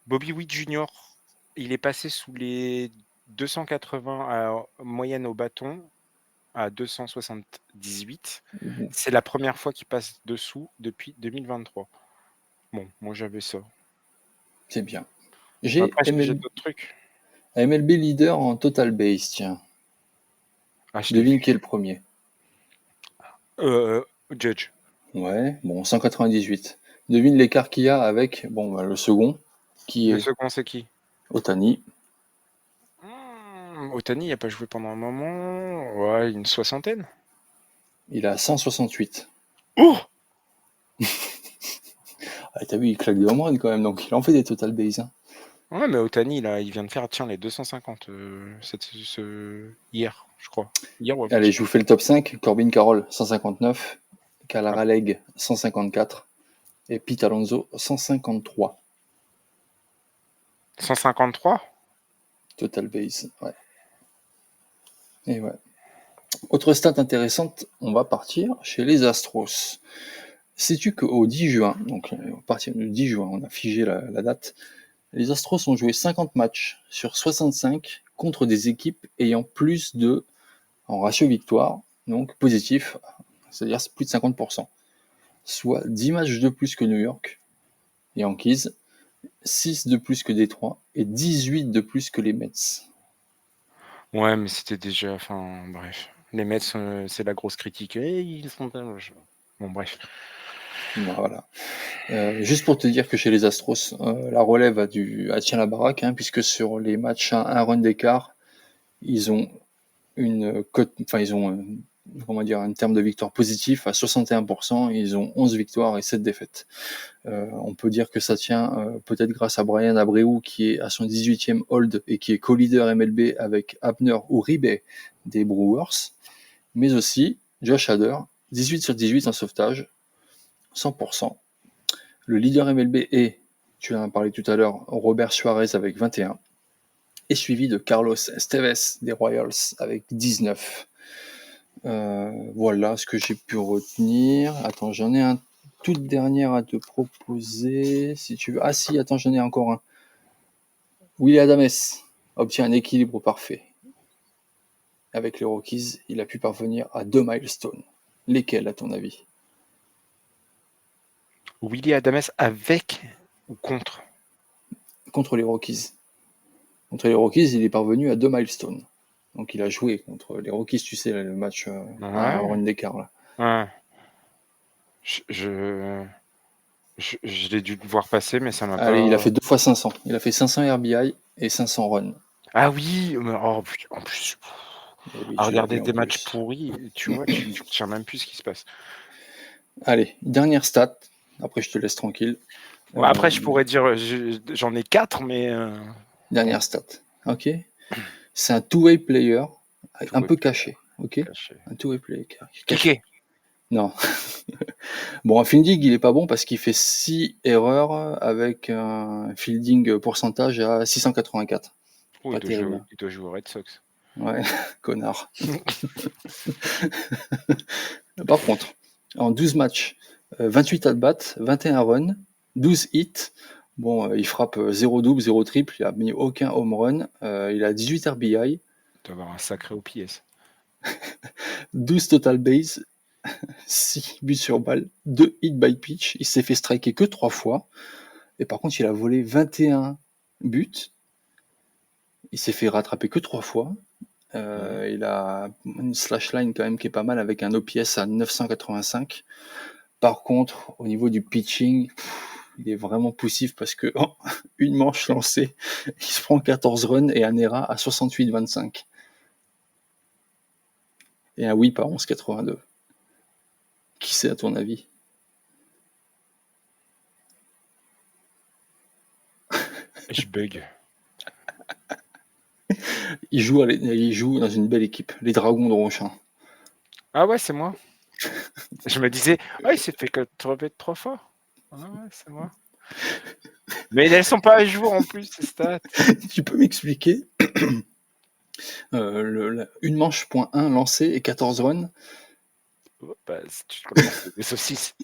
Bobby Witt Jr. Il est passé sous les 280 à moyenne au bâton à 278. C'est la première fois qu'il passe dessous depuis 2023. Bon, moi j'avais ça.
C'est bien. J'ai
Après, j'ai d'autres trucs.
MLB leader en total base, tiens.
Ah, je l'ai
Devine
vu.
qui est le premier.
Judge.
Ouais, bon, 198. Devine l'écart qu'il y a avec le second, qui
Le
est
second, c'est qui?
Otani.
Otani, il n'a pas joué pendant un moment. Ouais, une soixantaine.
Il a 168.
Oh!
Ah, t'as vu, il claque des home runs quand même, donc il en fait des total base. Hein.
Ouais, mais Otani, là, il vient de faire, tiens, les 250 hier, je crois. Hier ou
Allez,
avant-hier.
je vous fais le top 5. Corbin Carroll, 159. Kalaraleg, 154. Et Pete Alonso, 153.
153?
Total base, ouais. Et ouais. Autre stat intéressante, on va partir chez les Astros. Sais-tu qu'au 10 juin, donc à partir du 10 juin, on a figé la date, les Astros ont joué 50 matchs sur 65 contre des équipes ayant plus de, en ratio victoire, donc positif, c'est-à-dire plus de 50%, soit 10 matchs de plus que New York, Yankees, 6 de plus que Détroit et 18 de plus que les Mets.
Ouais, mais c'était déjà, enfin, bref. Les Mets, c'est la grosse critique. Ils sont bon, bref.
Voilà. Juste pour te dire que chez les Astros, la relève a tient la baraque, hein, puisque sur les matchs à un run d'écart, ils ont une cote, enfin ils ont un terme de victoire positif à 61%, ils ont 11 victoires et 7 défaites. On peut dire que ça tient peut-être grâce à Brian Abreu qui est à son 18e hold et qui est co-leader MLB avec Abner Uribe des Brewers, mais aussi Josh Hader, 18 sur 18 en sauvetage, 100%. Le leader MLB est, tu en as parlé tout à l'heure, Robert Suarez avec 21, et suivi de Carlos Esteves des Royals avec 19. Voilà ce que j'ai pu retenir. Attends, j'en ai un toute dernière à te proposer, si tu veux. Ah si, attends, j'en ai encore un. Willy Adames obtient un équilibre parfait. Avec les Rockies, il a pu parvenir à 2 milestones. Lesquels, à ton avis?
Willy Adames avec ou contre?
Contre les Rockies. Contre les Rockies, il est parvenu à 2 milestones. Donc il a joué contre les Rockies, tu sais, le match à un
Ouais.
run d'écart. Là.
Ouais. Je l'ai dû le voir passer, mais ça m'a
Allez, il a
pas.
fait 2 fois 500. Il a fait 500 RBI et 500 runs.
Ah oui, mais oh, en plus,
Et oui,
à
tu l'as
regarder
vu en
des matchs
plus.
pourris, tu vois, tu retiens même plus ce qui se passe.
Allez, dernière stat. Après, je te laisse tranquille.
Bon, après, je pourrais dire, j'en ai 4, mais bon,
Dernière stat. Ok. C'est un two-way player,
tout
un
est
peu caché. Ok.
caché.
Un two-way player caché.
Kiké.
Non. Bon, un fielding, il est pas bon parce qu'il fait 6 erreurs avec un fielding pourcentage à 684.
Oh,
Pas terrible.
il doit jouer aux Red Sox.
Ouais, connard. Par contre, en 12 matchs, 28 at-bats, 21 runs, 12 hits. Bon, il frappe 0 double, 0 triple, il a mis aucun home run. Il a 18 RBI,
Il doit avoir un sacré OPS.
12 total base, 6 buts sur balle, 2 hits by pitch. Il s'est fait striker que 3 fois. Et par contre, il a volé 21 buts. Il s'est fait rattraper que 3 fois. Il a une slash line quand même qui est pas mal avec un OPS à 985. Par contre, au niveau du pitching, il est vraiment poussif parce que une manche lancée, il se prend 14 runs et un ERA à 68,25. Et un whip à 11,82. Qui c'est à ton avis?
Je bug.
Il joue dans une belle équipe, les Dragons de Ronchin.
Ah ouais, c'est moi. Je me disais, ah, il s'est fait que 3 fois. Ah ouais, c'est moi. Mais elles sont pas à jour en plus, ces stats.
Tu peux m'expliquer une manche point 1 lancée et 14 runs?
Oh, bah, si tu commences des saucisses.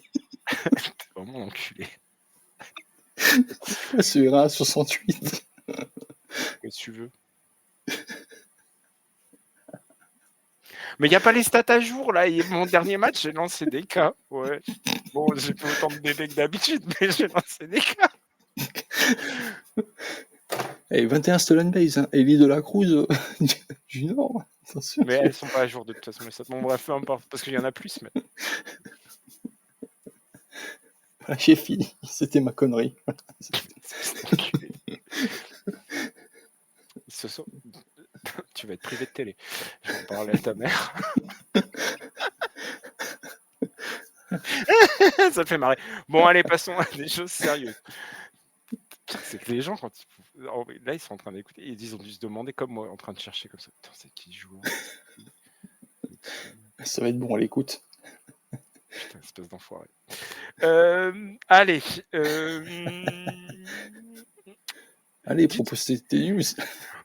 T'es vraiment enculé.
Ce ERA à 68.
Qu'est-ce que tu veux? Mais il n'y a pas les stats à jour là. Mon dernier match, j'ai lancé des cas. Ouais. Bon, j'ai pas autant de délais que d'habitude, mais j'ai lancé des cas.
Et 21 stolen base, hein. Ellie de la Cruz du Nord. Attention.
Mais elles sont pas à jour de toute façon. Bon, bref, peu importe, parce qu'il y en a plus maintenant.
Voilà, j'ai fini. C'était ma connerie.
Ce soir, tu vas être privé de télé. Je vais en parler à ta mère. Ça me fait marrer. Bon, allez, passons à des choses sérieuses. Pire, c'est que les gens, quand ils... là, ils sont en train d'écouter, ils ont dû se demander, comme moi, en train de chercher comme ça. Putain, c'est qui joue
Ça va être bon à l'écoute.
Putain, espèce d'enfoiré. Allez.
Allez, propose tes news.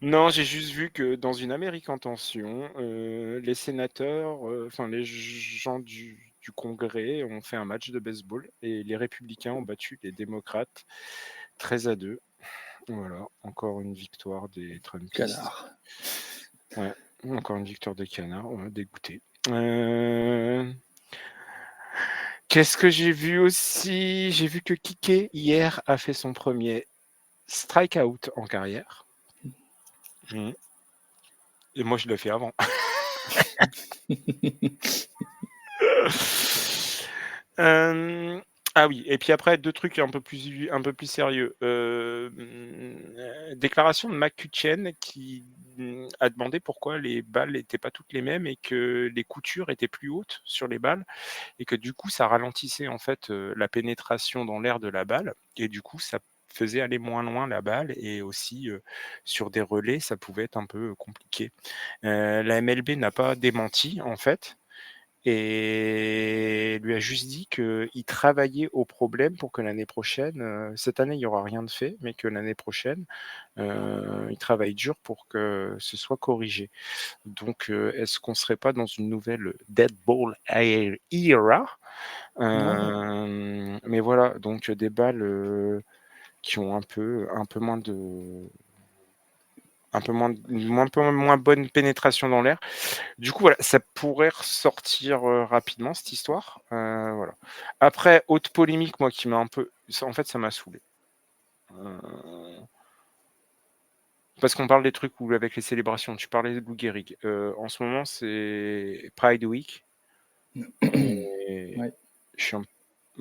Non, j'ai juste vu que dans une Amérique en tension, les sénateurs, enfin les gens du Congrès ont fait un match de baseball et les républicains ont battu les démocrates 13-2. Voilà, encore une victoire des Trumpistes.
Canard.
Ouais, encore une victoire des canards, ouais, dégoûté. Qu'est-ce que j'ai vu aussi? J'ai vu que Kike, hier, a fait son premier strikeout en carrière. Et moi, je l'ai fait avant. Ah oui, et puis après, deux trucs un peu plus sérieux. Déclaration de McCutcheon qui a demandé pourquoi les balles n'étaient pas toutes les mêmes et que les coutures étaient plus hautes sur les balles et que du coup, ça ralentissait en fait la pénétration dans l'air de la balle et du coup, ça faisait aller moins loin la balle et aussi sur des relais, ça pouvait être un peu compliqué. La MLB n'a pas démenti en fait et lui a juste dit qu'il travaillait au problème pour que l'année prochaine, cette année il n'y aura rien de fait, mais que l'année prochaine, il travaille dur pour que ce soit corrigé. Donc est-ce qu'on ne serait pas dans une nouvelle dead ball era Mais voilà, donc des balles qui ont un peu moins bonne pénétration dans l'air. Du coup, voilà, ça pourrait ressortir rapidement cette histoire. Voilà. Après, autre polémique, moi, qui m'a un peu, en fait, ça m'a saoulé. Parce qu'on parle des trucs où avec les célébrations, tu parlais de Lou Gehrig. En ce moment, c'est Pride Week. Et
Ouais.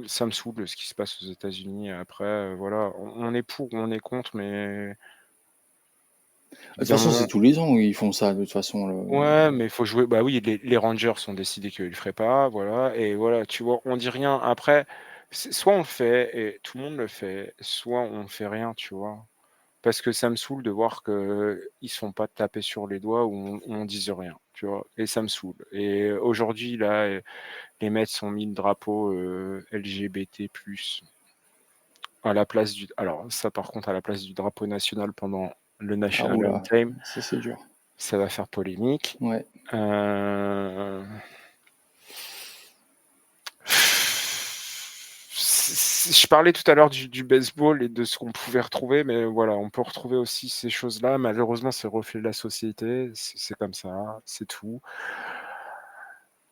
ça me saoule ce qui se passe aux États-Unis. Après, voilà, on est pour ou on est contre, mais
De toute façon, c'est tous les ans où ils font ça, de toute façon.
Ouais, mais il faut jouer. Bah oui, les Rangers ont décidé qu'ils ne le feraient pas, voilà. Et voilà, tu vois, on dit rien. Après, soit on le fait et tout le monde le fait, soit on ne fait rien, tu vois. Parce que ça me saoule de voir qu'ils ne se font pas taper sur les doigts ou on dise rien, tu vois. Et ça me saoule. Et aujourd'hui, là, les Mets ont mis le drapeau LGBT+, à la place du... Alors, ça, par contre, à la place du drapeau national pendant le
Ah
National
oula,
Anthem,
ça c'est dur.
ça va faire polémique.
Ouais.
Je parlais tout à l'heure du baseball et de ce qu'on pouvait retrouver, mais voilà, on peut retrouver aussi ces choses-là. Malheureusement, c'est le reflet de la société, c'est comme ça, c'est tout.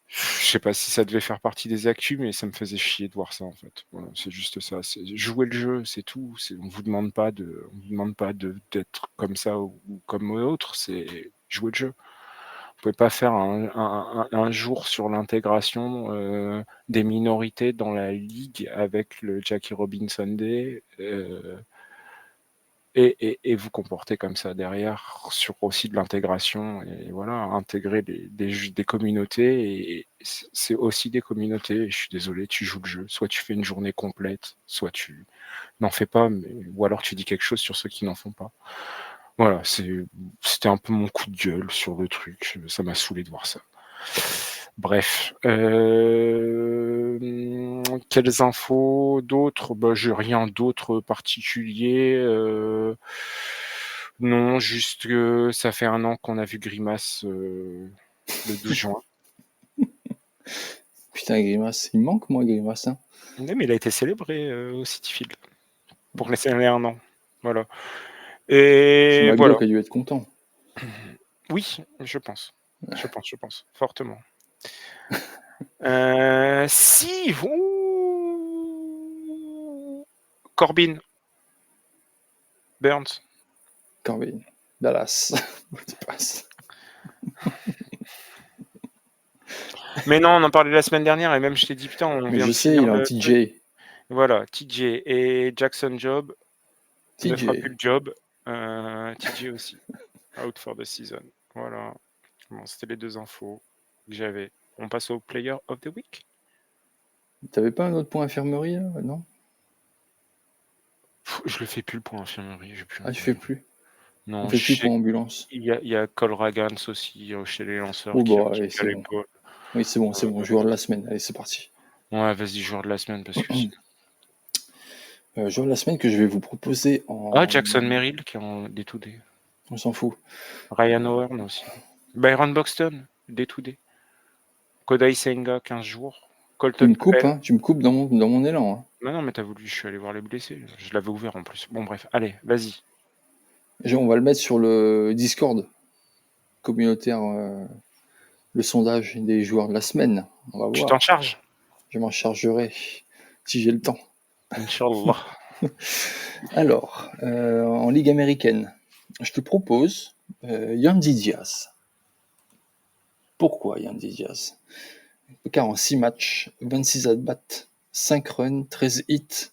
Je sais pas si ça devait faire partie des actus, mais ça me faisait chier de voir ça en fait. Voilà, c'est juste ça. C'est jouer le jeu, c'est tout. On vous demande pas d'être comme ça ou comme autre. C'est jouer le jeu. Vous pouvez pas faire un jour sur l'intégration des minorités dans la ligue avec le Jackie Robinson Day et vous comporter comme ça derrière sur aussi de l'intégration et voilà, intégrer des communautés et c'est aussi des communautés. Je suis désolé, tu joues le jeu. Soit tu fais une journée complète, soit tu n'en fais pas, ou alors tu dis quelque chose sur ceux qui n'en font pas. Voilà, c'était un peu mon coup de gueule sur le truc. Ça m'a saoulé de voir ça. Bref. Quelles infos d'autres? Bah, j'ai rien d'autre particulier. Non, juste que ça fait 1 an qu'on a vu Grimace le 12 juin.
Putain, Grimace, il me manque moi, Grimace. Hein.
Oui, mais il a été célébré au City Field pour les 1 an. Voilà. Et
C'est
voilà.
McDuck a dû être content.
Oui, je pense. Je pense. Fortement. Si Corbin Burns.
Corbin. Dallas.
Mais non, on en parlait la semaine dernière et même je t'ai dit putain, on
Mais
vient
je
de
sais,
finir
il est en
le truc.
TJ.
Voilà, TJ et Jackson Job ne fera plus
TJ.
le job. TJ aussi, out for the season. Voilà. Bon, c'était les 2 infos que j'avais. On passe au Player of the Week.
T'avais pas un autre point infirmerie, là, non?
Je le fais plus, le point infirmerie.
Ah, tu fais plus. On
Non,
fait plus
je sais
pour ambulance.
qu'il y a Cole Ragans aussi chez les lanceurs
Oh,
qui
bah,
qui
allez,
a
c'est bon.
l'épaule.
Oui, c'est bon, c'est bon. Joueur de la semaine. Allez, c'est parti.
Ouais, vas-y, joueur de la semaine parce que sinon.
Joueur de la semaine que je vais vous proposer
Ah,
en.
Jackson Merrill qui est en D2D.
On s'en fout.
Ryan O'Hearn aussi. Byron Buxton, D2D. Kodai Senga, 15 jours.
Tu
Colton
me coupes,
Bell.
hein. Tu me coupes dans mon élan, hein.
Non, mais t'as voulu, je suis allé voir les blessés. Je l'avais ouvert en plus. Bon, bref, allez, vas-y.
On va le mettre sur le Discord communautaire, le sondage des joueurs de la semaine. On va
Tu t'en
voir.
charges?
Je m'en chargerai si j'ai le temps.
Inch'Allah.
Alors, en Ligue américaine, je te propose Yandy Diaz. Pourquoi Yandy Diaz? Car en 6 matchs, 26 at-bats, 5 runs, 13 hits,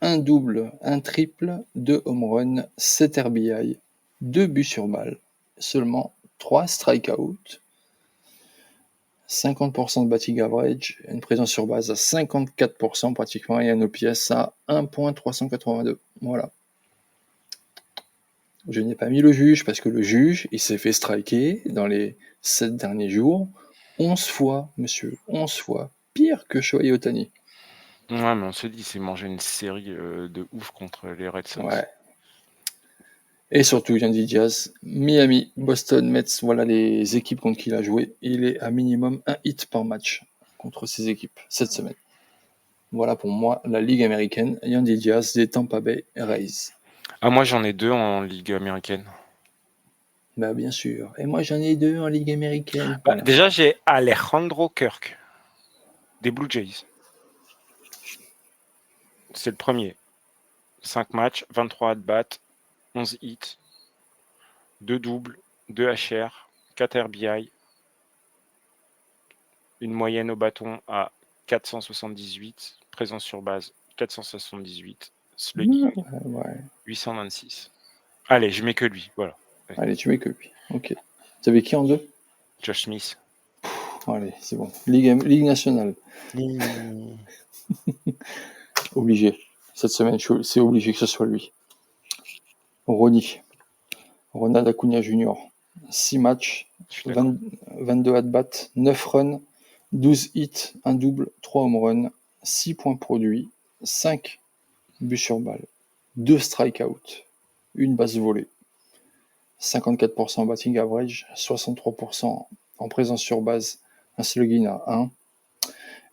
1 double, 1 triple, 2 home runs, 7 RBI, 2 buts sur balle, seulement 3 strikeouts, 50% de batting average, une présence sur base à 54% pratiquement et un OPS à 1.382. Voilà. Je n'ai pas mis le juge parce que le juge, il s'est fait striker dans les 7 derniers jours 11 fois, monsieur, 11 fois. Pire que Shohei Ohtani.
Ouais, mais on se dit, c'est manger une série de ouf contre les Red Sox.
Ouais. Et surtout, Yandy Diaz, Miami, Boston, Mets, voilà les équipes contre qui il a joué. Il est à minimum un hit par match contre ces équipes cette semaine. Voilà pour moi la Ligue américaine. Yandy Diaz des Tampa Bay Rays.
Ah, moi j'en ai 2 en Ligue américaine.
Bah bien sûr. Et moi j'en ai 2 en Ligue américaine.
Bah,
Voilà.
déjà, j'ai Alejandro Kirk, des Blue Jays. C'est le premier. 5 matchs, 23 at-bats, 11 hits, 2 doubles, 2 HR, 4 RBI, une moyenne au bâton à 478, présence sur base 478, slugging
Ouais.
826. Allez, je mets que lui, voilà.
Allez, tu mets que lui. Ok. Tu avais qui en 2?
Josh Smith.
Allez, c'est bon. Ligue nationale. Obligé. Cette semaine, c'est obligé que ce soit lui. Ronald Acuna Jr. 6 matchs, 22 at-bats, 9 runs, 12 hits, 1 double, 3 home runs, 6 points produits, 5 buts sur balle, 2 strikeouts, 1 base volée, 54% batting average, 63% en présence sur base, un slugging à 1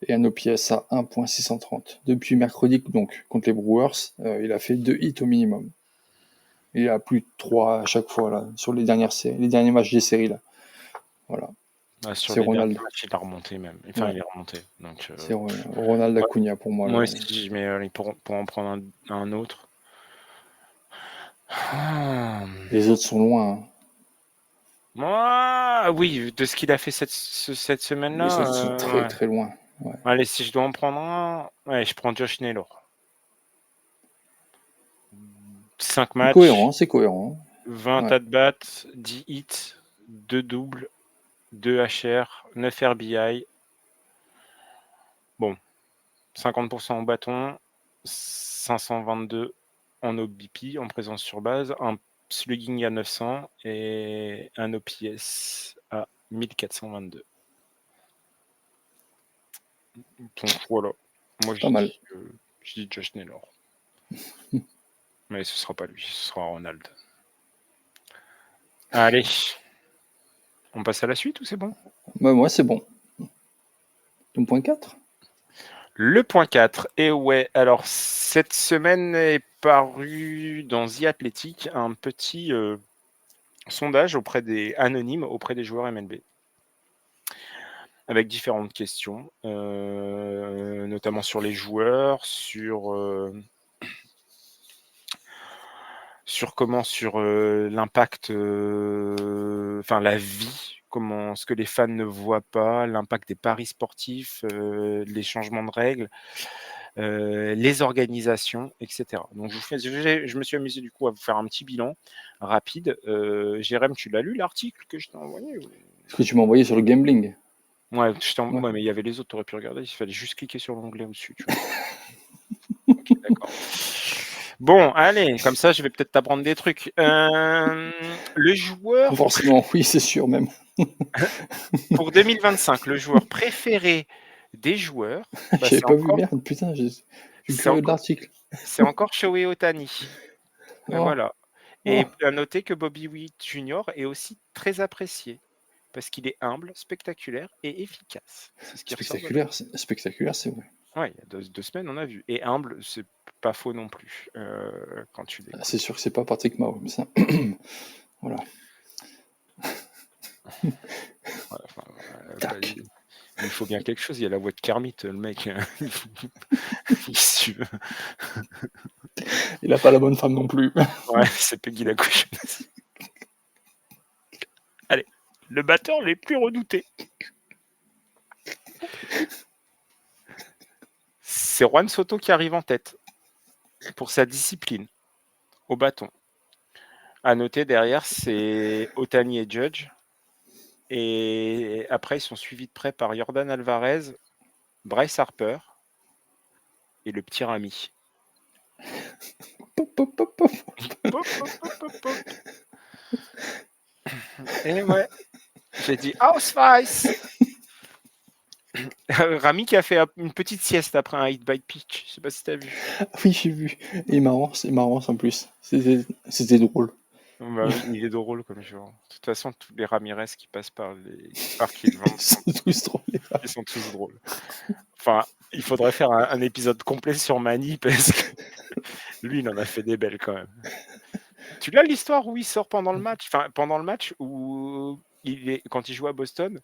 et un OPS à 1.630. Depuis mercredi, donc contre les Brewers, il a fait 2 hits au minimum. Il a plus de 3 à chaque fois là, sur les derniers matchs des séries là. Voilà.
Sur
C'est
les
Ronald.
derniers matchs, il a remonté même. Enfin,
Ouais.
il est remonté. Donc,
C'est Ronald Acuna pour moi.
moi aussi, mais pour en prendre un autre.
Les autres sont loin. Hein.
Moi, oui, de ce qu'il a fait cette semaine-là.
Les autres sont très
Ouais.
très loin. Ouais.
Allez, si je dois en prendre un, ouais, je prends Josh Naylor. 5 matchs,
Cohérent, c'est cohérent.
20
Ouais.
at-bats, 10 hits, 2 doubles, 2 HR, 9 RBI. Bon, 50% en bâton, 522 en OBP, en présence sur base, un slugging à 900 et un OPS à 1422. Donc voilà, moi
Pas mal.
je dis Josh Naylor. Mais ce sera pas lui, ce sera Ronald. Allez, on passe à la suite ou c'est bon?
Bah, moi, c'est bon. Ton point 4?
Le point 4, et ouais, alors cette semaine est paru dans The Athletic un petit sondage anonyme auprès des joueurs MLB. Avec différentes questions, notamment sur les joueurs, sur l'impact, enfin la vie, ce que les fans ne voient pas, l'impact des paris sportifs, les changements de règles, les organisations, etc. Donc, je me suis amusé du coup à vous faire un petit bilan rapide. Jérém, tu l'as lu l'article que je t'ai envoyé ou...
Ce que tu m'as envoyé sur le gambling.
Ouais,
Ouais.
ouais, mais il y avait les autres, tu aurais pu regarder, il fallait juste cliquer sur l'onglet au-dessus, tu vois. Ok, d'accord. Bon, allez, comme ça, je vais peut-être t'apprendre des trucs. Le joueur...
Forcément, oui, c'est sûr même.
Pour 2025, le joueur préféré des joueurs, bah,
J'avais pas vu, merde, putain, je suis curieux de l'article.
c'est encore Shohei Ohtani.
Oh.
Voilà.
Oh.
Et à noter que Bobby Witt Jr. est aussi très apprécié parce qu'il est humble, spectaculaire et efficace. C'est ce qui ressort.
Spectaculaire, c'est vrai.
Ouais, il y a 2 semaines, on a vu. Et humble, c'est pas faux non plus quand tu l'écoutes.
C'est sûr que c'est pas Patrick Mahomes, ça. Voilà.
Ouais, il faut bien quelque chose. Il y a la voix de Kermit, le mec.
Il a pas la bonne femme non plus.
Ouais, c'est Peggy la cochonne. Allez, le batteur les plus redoutés. C'est Juan Soto qui arrive en tête pour sa discipline au bâton. À noter derrière, c'est Ohtani et Judge. Et après, ils sont suivis de près par Jordan Alvarez, Bryce Harper et le petit Rami.
Pop, pop, pop, pop.
Pop, pop, pop, pop, pop. Et ouais, j'ai dit House Vice. Rami qui a fait une petite sieste après un hit by pitch. Je sais pas si t'as vu.
Oui, j'ai vu. Et il m'avance en plus. C'était drôle.
Bah oui, il est drôle comme joueur. De toute façon, tous les Ramirez qui passent par Cleveland ils sont tous drôles. Enfin, il faudrait faire un épisode complet sur Manny parce que lui, il en a fait des belles quand même. Tu l'as l'histoire où il sort pendant le match, où quand il joue à Boston,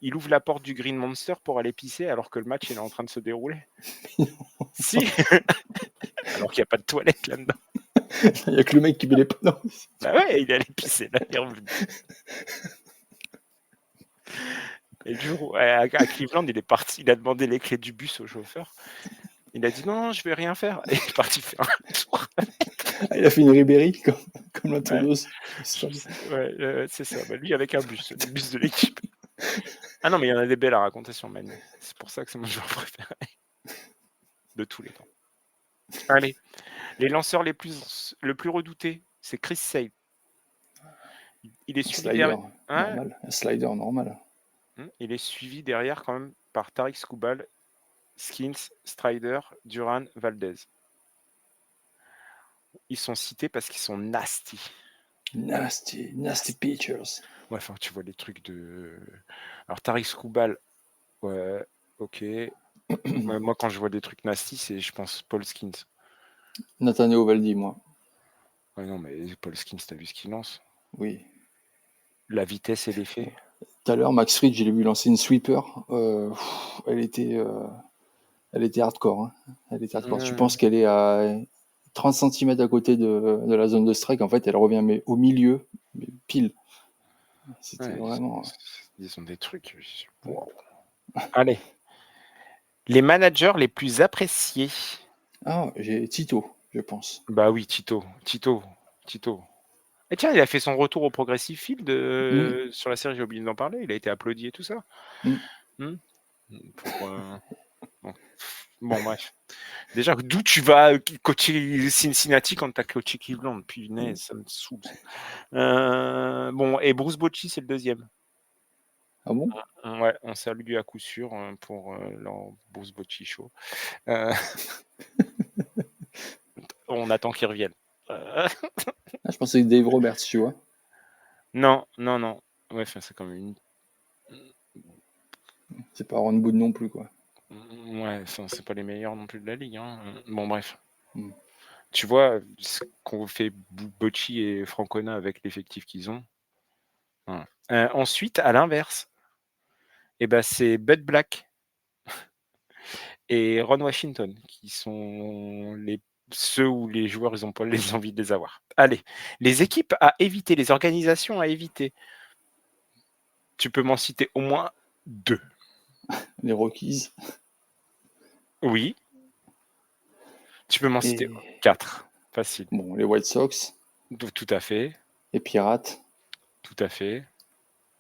il ouvre la porte du Green Monster pour aller pisser alors que le match il est en train de se dérouler. Si. Alors qu'il n'y a pas de toilette là-dedans.
Il n'y a que le mec qui met les panneaux.
Bah ouais, il est allé pisser là. Et du jour, à Cleveland, il est parti, il a demandé les clés du bus au chauffeur. Il a dit non, je vais rien faire. Et il est parti faire un tour.
Il a fait une Ribéry comme la tondeuse.
Ouais, c'est ça. Bah, lui avec un bus, le bus de l'équipe. Ah non, mais il y en a des belles à raconter sur Manu. C'est pour ça que c'est mon joueur préféré de tous les temps. Allez, les lanceurs le plus redoutés, c'est Chris Sale. Il est suivi derrière.
Normal. Un slider normal.
Il est suivi derrière quand même par Tarik Skubal, Skins, Strider, Duran, Valdez. Ils sont cités parce qu'ils sont nasty.
Nasty pitchers.
Ouais, enfin, tu vois les trucs de. Alors, Tarik Skubal, ouais, ok. Moi, quand je vois des trucs nasty, c'est, je pense, Paul Skins.
Nathaniel Valdi, moi.
Ouais, non, mais Paul Skins, t'as vu ce qu'il lance?
Oui.
La vitesse et l'effet.
Tout à l'heure, Max Fried, je l'ai vu lancer une sweeper. Elle était hardcore. Hein. Elle était hardcore. Tu penses qu'elle est à 30 cm à côté de la zone de strike. En fait, elle revient mais au milieu, mais pile. C'était vraiment...
Ils ont des trucs. Wow. Allez. Les managers les plus appréciés.
Ah, j'ai Tito, je pense.
Bah oui, Tito. Et tiens, il a fait son retour au Progressive Field sur la série, j'ai oublié d'en parler. Il a été applaudi et tout ça. Bon, bref. Déjà, d'où tu vas coacher Cincinnati quand t'as coaché Cleveland? Punaise, ça me saoule. Bon, et Bruce Bochy, c'est le deuxième.
Ah bon?
Ouais, on salue à coup sûr pour leur Bruce Bochy show. On attend qu'il revienne.
Je pensais que Dave Roberts, tu vois.
Non. Ouais, c'est comme une.
C'est pas Ron Wood non plus, quoi.
Ouais, c'est pas les meilleurs non plus de la ligue. Hein. Bon, bref. Tu vois ce qu'ont fait Bochy et Francona avec l'effectif qu'ils ont. Ensuite, à l'inverse, c'est Bud Black et Ron Washington qui sont ceux où les joueurs ils n'ont pas les envies de les avoir. Allez, les équipes à éviter, les organisations à éviter. Tu peux m'en citer au moins 2.
Les Rockies.
Oui. Tu peux m'en citer
Et
4. Facile.
bon, les White Sox,
Tout à fait.
les Pirates,
Tout à fait.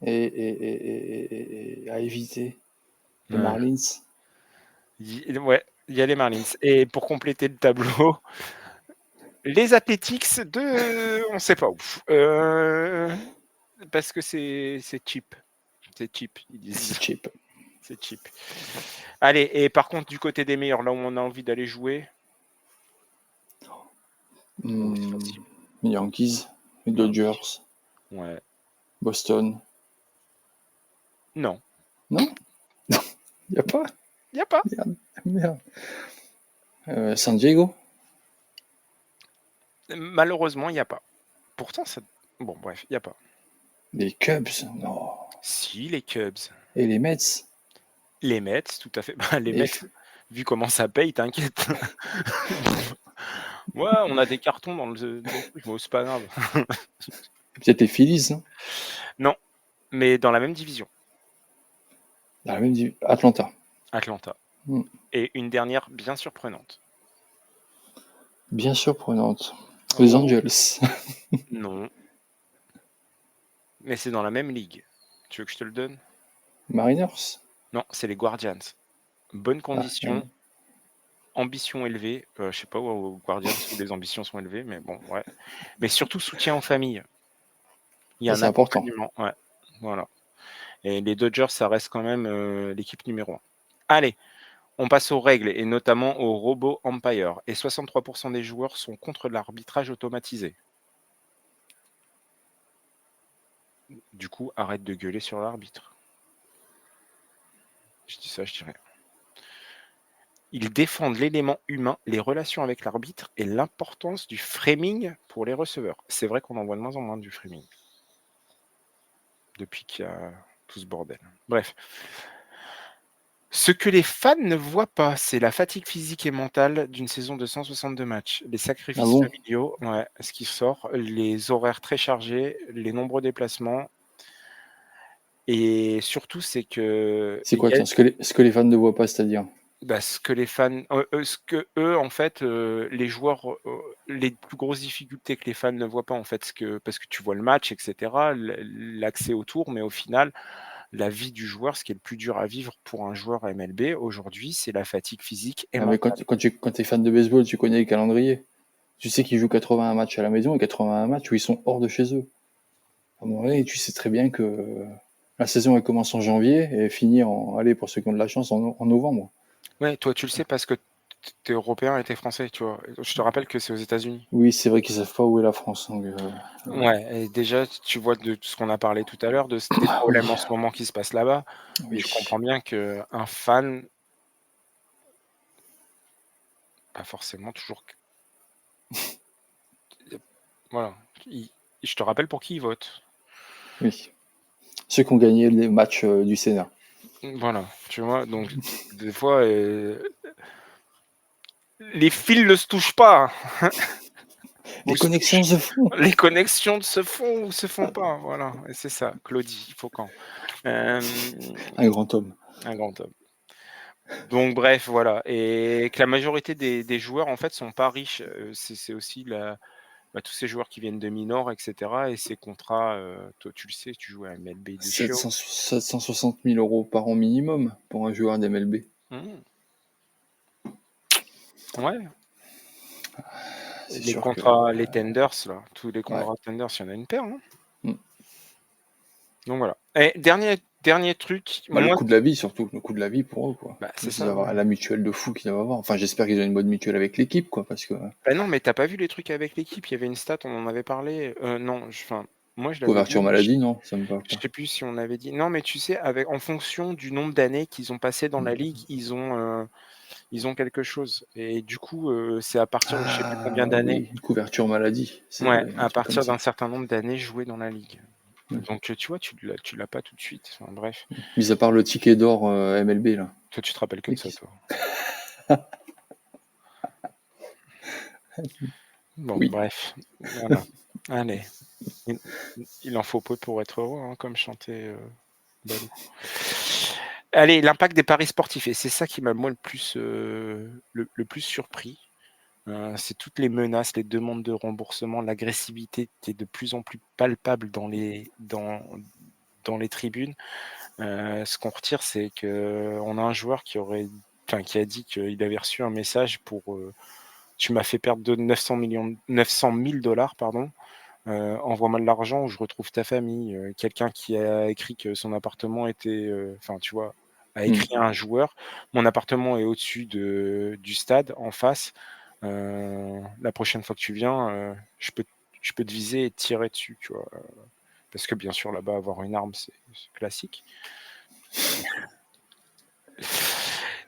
et à éviter, les
Ouais.
Marlins.
Ouais, il y a les Marlins. Et pour compléter le tableau, les Athletics de... On sait pas où. Parce que c'est cheap. C'est cheap, ils disent.
C'est cheap.
C'est cheap. Allez, et par contre, du côté des meilleurs, là où on a envie d'aller jouer, c'est facile.
Les Yankees, les Dodgers,
Ouais.
Boston.
Non.
Non? Non, il n'y a pas?
Il n'y a pas.
Merde. San Diego?
Malheureusement, il n'y a pas. Pourtant, ça... Bon, bref, il n'y a pas.
Les Cubs? Non.
Si, les Cubs.
Et les Mets?
Les Mets, tout à fait. Bah, les
Et
Mets, vu comment ça paye, t'inquiète. Ouais, on a des cartons dans le truc, bon, c'est pas grave.
peut-être les Phillies, non?
Non, mais dans la même division,
Dans la même division. Atlanta.
Atlanta.
Mm.
Et une dernière bien surprenante.
Bien surprenante. Les Angels.
Non. Mais c'est dans la même ligue. Tu veux que je te le donne?
Mariners.
Non, c'est les Guardians. Bonne
Ah,
condition,
merde.
ambition élevée. Je sais pas aux Guardians où les ambitions sont élevées, mais bon, ouais. Mais surtout soutien aux familles. Il y
Ça,
a un
c'est important.
accompagnement. Ouais, voilà. Et les Dodgers, ça reste quand même l'équipe numéro 1. Allez, on passe aux règles et notamment au robot umpire. Et 63% des joueurs sont contre l'arbitrage automatisé. Du coup, arrête de gueuler sur l'arbitre. Je dis ça, je dirais. Ils défendent l'élément humain, les relations avec l'arbitre et l'importance du framing pour les receveurs. C'est vrai qu'on en voit de moins en moins du framing. Depuis qu'il y a tout ce bordel. Bref. Ce que les fans ne voient pas, c'est la fatigue physique et mentale d'une saison de 162 matchs, les sacrifices
Ah bon?
familiaux, ouais, ce qui sort, les horaires très chargés, les nombreux déplacements. Et surtout, c'est que
C'est quoi, attends, ce que les fans ne voient pas, c'est-à-dire?
ce que les fans, ce que eux, en fait, les joueurs, les plus grosses difficultés que les fans ne voient pas, en fait, parce que tu vois le match, etc., l'accès autour, mais au final, la vie du joueur, ce qui est le plus dur à vivre pour un joueur MLB aujourd'hui, c'est la fatigue physique et
Ah, mais
mentale.
quand tu es fan de baseball, tu connais les calendriers. Tu sais qu'ils jouent 81 matchs à la maison et 81 matchs où ils sont hors de chez eux. À un moment donné, tu sais très bien que la saison elle commence en janvier et finit allez, pour ceux qui ont de la chance, en novembre.
Ouais, toi, tu le sais parce que t'es européen et t'es français, tu vois. Je te rappelle que c'est aux États-Unis.
Oui, c'est vrai qu'ils savent pas où est la France. Donc,
Ouais, et déjà, tu vois de ce qu'on a parlé tout à l'heure, des problèmes en
oui,
ce moment qui se passent là-bas. Tu
oui.
comprends bien qu'un fan, pas forcément toujours. Voilà. Je te rappelle pour qui il vote.
Oui. Ceux qui ont gagné les matchs du Sénat.
Voilà, tu vois. Donc, des fois, les fils ne se touchent pas.
Les
Ou se
connexions
touchent.
se font.
Les connexions se font ou se font pas. Voilà, et c'est ça. Claudie Faucon.
Un grand homme.
Un grand homme. Donc bref, voilà, et que la majorité des joueurs en fait sont pas riches. C'est aussi tous ces joueurs qui viennent de minors, et cetera, et ces contrats, toi tu le sais, tu joues à MLB de chiot.
760 000 euros par an minimum pour un joueur d'MLB.
Mmh. Ouais,
C'est
les
sûr que.
contrats, les tenders là, tous les
Ouais.
contrats tenders, il y en a une paire, hein.
Mm.
Donc voilà. Et dernier truc,
Bah, le
moi
coût de la vie, surtout. Le coût de la vie pour eux, quoi.
c'est
Ils
ça,
doivent
ouais.
avoir la mutuelle de fou qu'ils doivent avoir. Enfin, j'espère qu'ils ont une bonne mutuelle avec l'équipe, quoi, parce que
Bah non, mais tu pas vu les trucs avec l'équipe, il y avait une stat, on en avait parlé, non, moi je l'avais vu,
couverture
mais
maladie, non, ça me parle
je
pas.
sais plus si on avait dit non, mais tu sais, en fonction du nombre d'années qu'ils ont passé dans la ligue, ils ont quelque chose. Et du coup, c'est à partir de je sais plus combien
Ah
d'années.
oui, une couverture maladie,
Ouais,
c'est un
à
truc comme
partir
ça.
d'un certain nombre d'années jouées dans la ligue.
Oui.
Donc, tu vois, tu l'as pas tout de suite. Enfin, bref,
Mis à part le ticket d'or MLB, là.
toi, tu te rappelles que
Et
de ça,
qui-
toi. Bon,
Oui,
bref, voilà. Allez, il, il en faut peu pour être heureux, hein, comme chantait Balou. Allez, l'impact des paris sportifs, et c'est ça qui m'a moi le plus surpris. C'est toutes les menaces, les demandes de remboursement, l'agressivité qui est de plus en plus palpable dans les tribunes. Ce qu'on retire, c'est qu'on a un joueur qui a dit qu'il avait reçu un message pour tu m'as fait perdre de 900 000 dollars, pardon. Envoie-moi de l'argent ou je retrouve ta famille. Quelqu'un qui a écrit que son appartement était, tu vois, a écrit à un joueur, mon appartement est au-dessus du stade, en face. La prochaine fois que tu viens, je peux te viser et te tirer dessus, tu vois. Parce que bien sûr, là-bas, avoir une arme, c'est classique.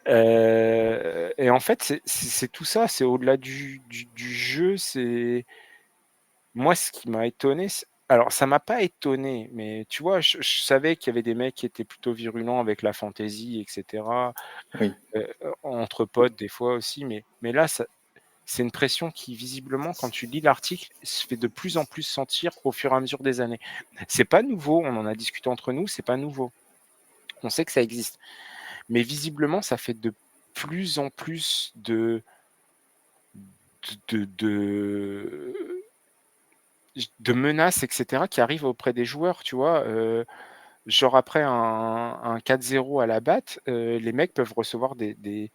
Et en fait, c'est tout ça, c'est au-delà du jeu, c'est moi ce qui m'a étonné, alors ça m'a pas étonné, mais tu vois, je savais qu'il y avait des mecs qui étaient plutôt virulents avec la fantaisie, et cetera,
Oui.
entre potes des fois aussi, mais là, c'est une pression qui visiblement, quand tu lis l'article, se fait de plus en plus sentir au fur et à mesure des années. C'est pas nouveau, on en a discuté entre nous, c'est pas nouveau. On sait que ça existe. Mais visiblement, ça fait de plus en plus de menaces, et cetera, qui arrivent auprès des joueurs, tu vois? Genre après un 4-0 à la batte, les mecs peuvent recevoir des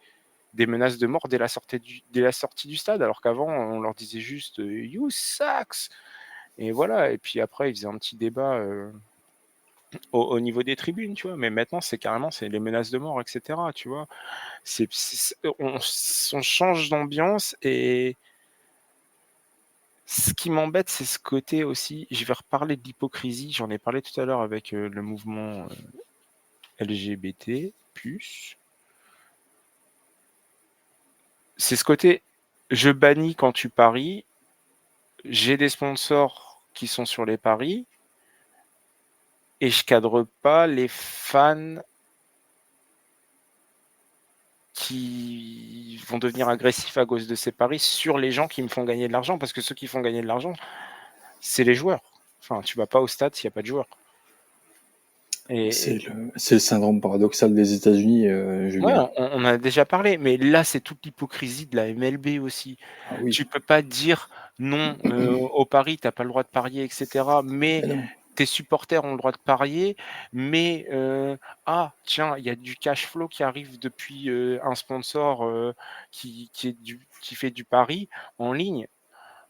menaces de mort dès la sortie du stade, alors qu'avant, on leur disait juste, «You sucks!» Et voilà, et puis après, ils faisaient un petit débat, au niveau des tribunes, tu vois? Mais maintenant, c'est les menaces de mort, et cetera, tu vois? On change d'ambiance, et ce qui m'embête, c'est ce côté aussi, je vais reparler de l'hypocrisie, j'en ai parlé tout à l'heure avec, le mouvement, LGBT+. C'est ce côté, je bannis quand tu paries, j'ai des sponsors qui sont sur les paris et je cadre pas les fans qui vont devenir agressifs à cause de ces paris sur les gens qui me font gagner de l'argent, parce que ceux qui font gagner de l'argent, c'est les joueurs. Enfin, tu vas pas au stade s'il y a pas de joueurs.
C'est
Et
le syndrome paradoxal des États-Unis,
ouais,
Julien.
on en a déjà parlé, mais là, c'est toute l'hypocrisie de la MLB aussi.
Ah oui.
Tu peux pas dire: «Non, au pari, tu as pas le droit de parier, et cetera», mais
Mais non.
tes supporters ont le droit de parier, mais «Ah tiens, il y a du cash flow qui arrive depuis, un sponsor, qui fait du pari en ligne».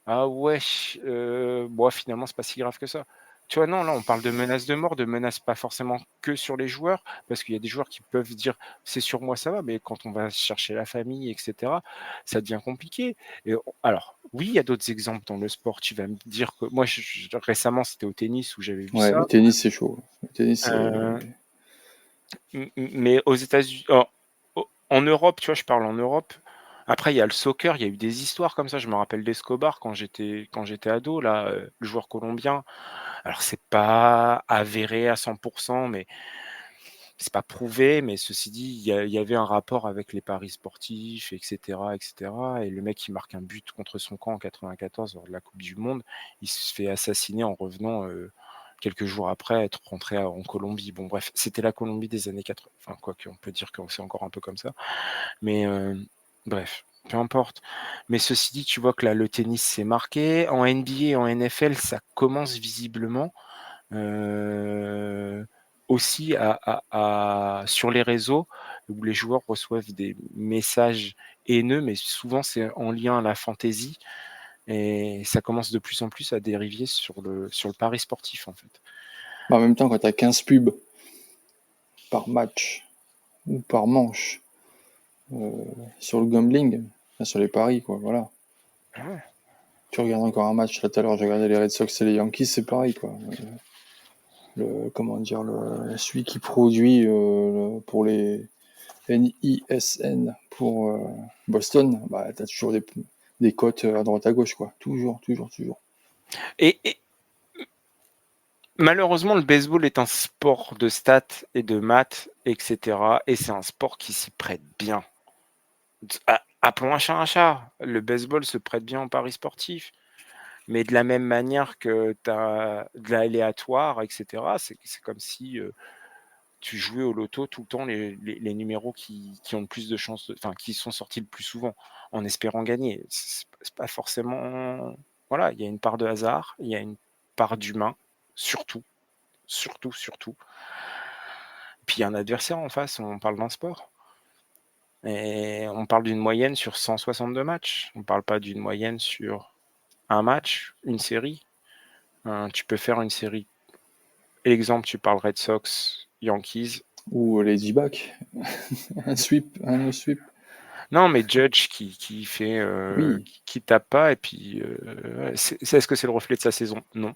Ah wesh, bah, finalement, c'est pas si grave que ça. Tu vois? Non, là, on parle de menaces de mort, de menaces pas forcément que sur les joueurs, parce qu'il y a des joueurs qui peuvent dire: «C'est sur moi, ça va», mais quand on va chercher la famille, et cetera, ça devient compliqué. Et alors, oui, il y a d'autres exemples dans le sport. Tu vas me dire que moi, récemment, c'était au tennis où j'avais vu
Ouais,
ça.
le tennis, c'est chaud. Le tennis,
Heu, mais aux États-Unis, en Europe, tu vois? Je parle en Europe. Après, il y a le soccer, il y a eu des histoires comme ça. Je me rappelle d'Escobar quand j'étais ado là, le joueur colombien. Alors c'est pas avéré à 100, mais c'est pas prouvé, mais ceci dit, il y avait un rapport avec les paris sportifs, et cetera, et le mec, il marque un but contre son camp en 94 lors de la coupe du monde. Il se fait assassiner en revenant, quelques jours après être rentré en Colombie. Bon bref, c'était la Colombie des années 80, enfin quoique on peut dire que c'est encore un peu comme ça, mais bref, peu importe. Mais ceci dit, tu vois que là, le tennis, c'est marqué. En NBA et en NFL, ça commence visiblement. Heu, Aussi sur les réseaux où les joueurs reçoivent des messages haineux, mais souvent c'est en lien à la fantaisie, et ça commence de plus en plus à dériver sur le pari sportif, en fait.
Bah, en même temps, quand tu as 15 pubs par match ou par manche euh, sur le gambling, enfin, sur les paris, quoi, voilà.
Ouais.
Tu regardes encore un match, là tout à l'heure, j'ai regardé les Red Sox et les Yankees, c'est pareil, quoi. Comment dire, celui qui produit pour les NISN pour Boston, bah, t'as toujours des cotes à droite à gauche, quoi. Toujours, toujours, toujours.
Et malheureusement, le baseball est un sport de stats et de maths, et cetera, et c'est un sport qui s'y prête bien. Appelons un chat un chat. Le baseball se prête bien au paris sportif, mais de la même manière que tu as de l'aléatoire, et cetera, c'est comme si, tu jouais au loto tout le temps les numéros qui ont le plus de chances, enfin qui sont sortis le plus souvent, en espérant gagner. C'est pas forcément, voilà, il y a une part de hasard, il y a une part d'humain, surtout, surtout. Puis il y a un adversaire en face, on parle d'un sport. Et on parle d'une moyenne sur 162 matchs. On parle pas d'une moyenne sur un match, une série. Tu peux faire une série. Exemple, tu parles Red Sox, Yankees.
Ou les D-back. Un no sweep.
Non, mais Judge qui fait,
Oui.
qui tape pas, et puis est-ce que c'est le reflet de sa saison? Non.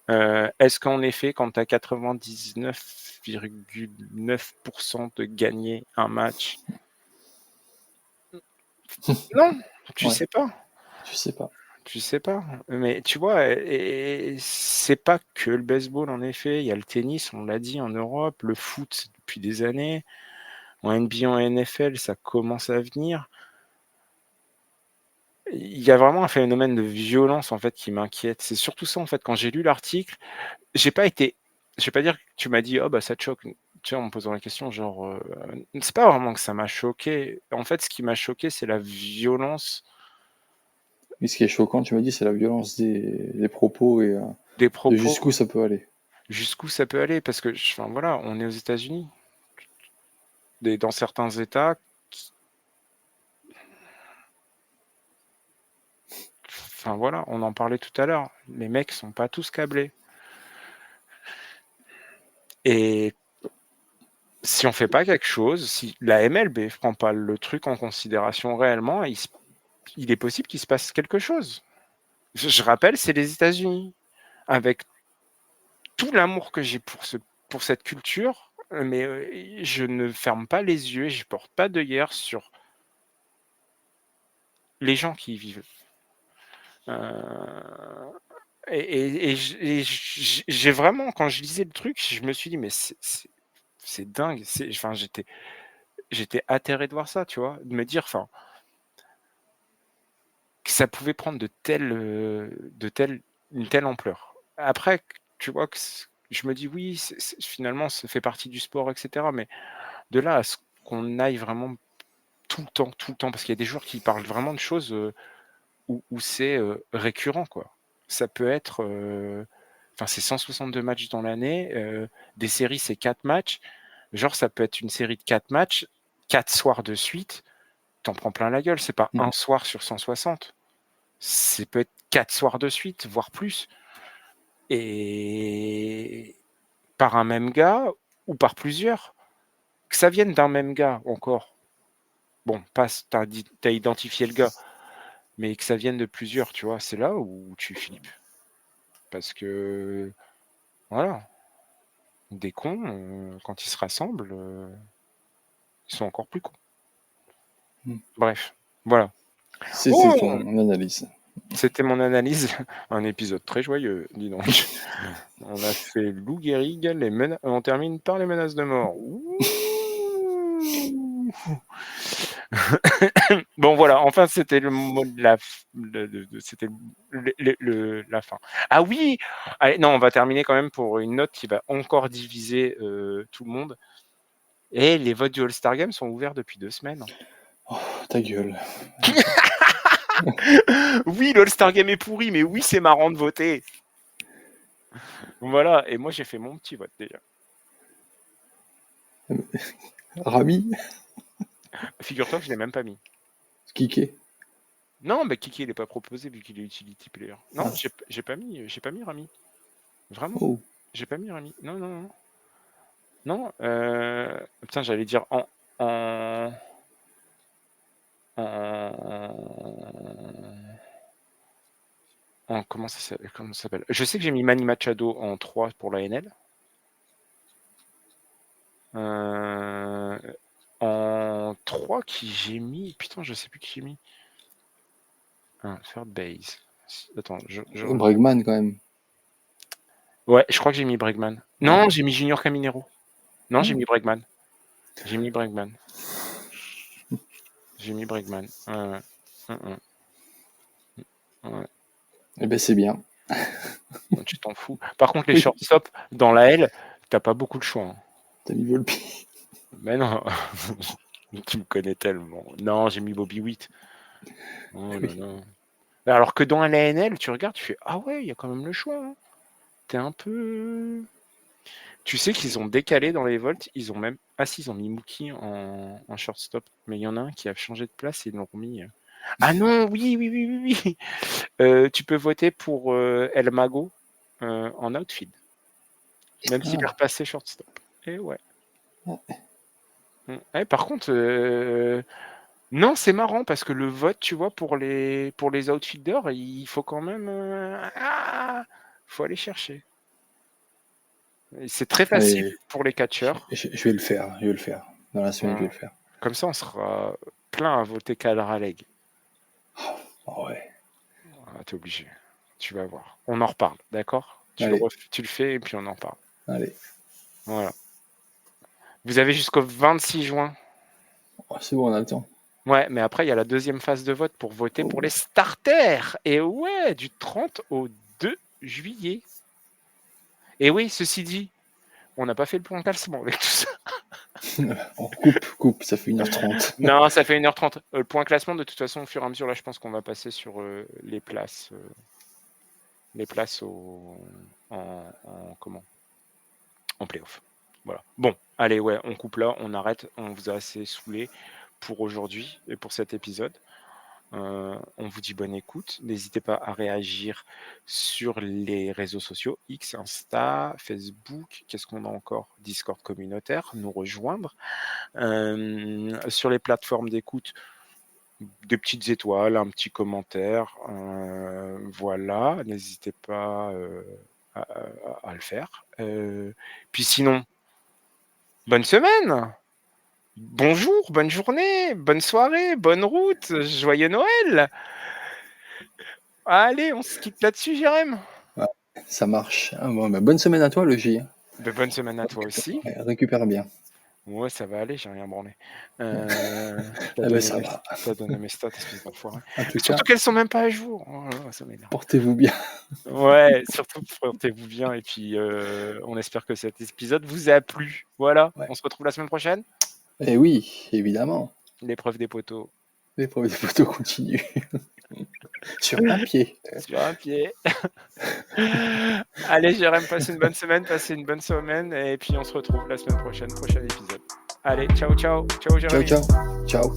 Est-ce qu'en effet, quand tu as 99,9% de gagner un match? Non, tu
Ouais.
sais pas.
Tu sais pas.
Tu sais pas. Mais tu vois, et c'est pas que le baseball, en effet. Il y a le tennis, on l'a dit, en Europe, le foot depuis des années. En NBA, en NFL, ça commence à venir. Il y a vraiment un phénomène de violence en fait qui m'inquiète. C'est surtout ça en fait. Quand j'ai lu l'article, j'ai pas été, je vais pas dire que tu m'as dit oh bah ça te choque. Tu vois, en me posant la question, genre, c'est pas vraiment que ça m'a choqué. En fait, ce qui m'a choqué, c'est la violence
Mais ce qui est choquant, tu m'as dit, c'est la violence des propos et
des
de
propos.
jusqu'où ça peut aller.
Jusqu'où ça peut aller, parce que, enfin voilà, on est aux États-Unis. Dans certains États, enfin voilà, on en parlait tout à l'heure. Les mecs sont pas tous câblés. Et si on fait pas quelque chose, si la MLB prend pas le truc en considération réellement, il est possible qu'il se passe quelque chose. Je rappelle, c'est les États-Unis. Avec tout l'amour que j'ai pour cette culture, mais je ne ferme pas les yeux et je porte pas d'œillère sur les gens qui y vivent. Et j'ai vraiment, quand je lisais le truc, je me suis dit, mais c'est dingue. Enfin, j'étais atterré de voir ça, tu vois, de me dire, enfin, que ça pouvait prendre une telle ampleur. Après, tu vois, je me dis, oui, finalement, ça fait partie du sport, etc. Mais de là à ce qu'on aille vraiment tout le temps, parce qu'il y a des joueurs qui parlent vraiment de choses où c'est récurrent, quoi. Ça peut être, enfin, c'est 162 matchs dans l'année, des séries, c'est 4 matchs. Genre, ça peut être une série de 4 matchs, 4 soirs de suite, t'en prends plein la gueule. C'est pas un soir sur 160. C'est peut être 4 soirs de suite, voire plus. Et par un même gars ou par plusieurs. Que ça vienne d'un même gars encore. Bon, t'as identifié le gars, mais que ça vienne de plusieurs, tu vois, c'est là où tu flippes. Parce que, voilà, des cons, quand ils se rassemblent, ils sont encore plus cons. Bref, voilà.
C'était
Oh,
ton analyse.
c'était mon analyse. Un épisode très joyeux, dis donc. On a fait Lou Gehrig, on termine par les menaces de mort. Bon voilà, enfin c'était le mot de la c'était la fin. Ah oui, allez, non, on va terminer quand même pour une note qui va encore diviser tout le monde. Et les votes du All-Star Game sont ouverts depuis 2 semaines.
Oh, ta gueule.
Oui, le All-Star Game est pourri, mais oui, c'est marrant de voter. Voilà, et moi j'ai fait mon petit vote déjà.
Rami,
Figure-toi que je l'ai même pas mis.
Kiké.
Non, mais Kiki il est pas proposé vu qu'il est utility player. Non,
Ah.
j'ai pas mis Rami. Vraiment,
Oh.
j'ai pas mis Rami. Non. Non, putain, j'allais dire en, comment ça s'appelle? Je sais que j'ai mis Manny Machado en 3 pour la NL. En 3 qui j'ai mis, putain, je sais plus qui j'ai mis. Third base. Attends,
Bregman, quand même.
Ouais, je crois que j'ai mis Bregman. Non, j'ai mis Junior Caminero. Non, j'ai mis Bregman. J'ai mis Bregman. Ouais.
Eh ben, c'est bien.
Tu t'en fous. Par contre, les shortstop, dans la L, t'as pas beaucoup de choix. Hein.
T'as mis Volpi.
Mais non, tu me connais tellement. Non, j'ai mis Bobby Witt. Oh là là. Alors que dans la NL, tu regardes, tu fais ah ouais, il y a quand même le choix. Hein. T'es un peu. Tu sais qu'ils ont décalé dans les volts, ils ont même. Ah si, ils ont mis Mookie en shortstop. Mais il y en a un qui a changé de place et ils l'ont remis. Ah non, oui. Tu peux voter pour El Mago en outfield. Même s'il est repassé shortstop. Et ouais. Ouais, par contre, non, c'est marrant parce que le vote, tu vois, pour les outfielders, il faut quand même. Faut aller chercher. Et c'est très facile pour les catcheurs.
Je vais le faire. Dans la semaine, je vais le faire.
Comme ça, on sera plein à voter Kadraleg.
Oh ouais.
Ah, t'es obligé. Tu vas voir. On en reparle, d'accord ? Tu le fais et puis on en parle.
Allez.
Voilà. Vous avez jusqu'au 26 juin.
Oh, c'est bon, on a le temps.
Ouais, mais après, il y a la deuxième phase de vote pour voter pour les starters. Et ouais, du 30 au 2 juillet. Et oui, ceci dit, on n'a pas fait le point de classement avec tout ça.
On coupe, ça fait 1h30.
Non, ça fait 1h30. Le point classement, de toute façon, au fur et à mesure, là, je pense qu'on va passer sur les places en playoff. Voilà. Bon, allez, ouais, on coupe là, on arrête. On vous a assez saoulé pour aujourd'hui et pour cet épisode. On vous dit bonne écoute. N'hésitez pas à réagir sur les réseaux sociaux, X, Insta, Facebook, qu'est-ce qu'on a encore ? Discord communautaire, nous rejoindre. Sur les plateformes d'écoute, des petites étoiles, un petit commentaire. Voilà, n'hésitez pas à le faire. Puis sinon, bonne semaine, bonjour, bonne journée, bonne soirée, bonne route, joyeux Noël. Allez, on se quitte là-dessus, Jérém.
Ouais, ça marche. Bon, bonne semaine à toi, le J.
Bonne semaine à toi aussi.
Ouais, récupère bien.
Ouais, ça va aller, j'ai rien branlé.
Ça va.
T'as donné mes stats, espèce d'enfoiré.
Surtout
cas, qu'elles sont même pas à jour. Oh là, ça m'énerve.
Portez-vous bien.
Ouais, surtout portez-vous bien. Et puis, on espère que cet épisode vous a plu. Voilà, on se retrouve la semaine prochaine.
Eh oui, évidemment.
L'épreuve des poteaux.
L'épreuve des poteaux continue. Sur un pied.
Allez, Jérém, passez une bonne semaine, et puis on se retrouve la semaine prochaine, prochain épisode. Allez, ciao, Jérém.
Ciao.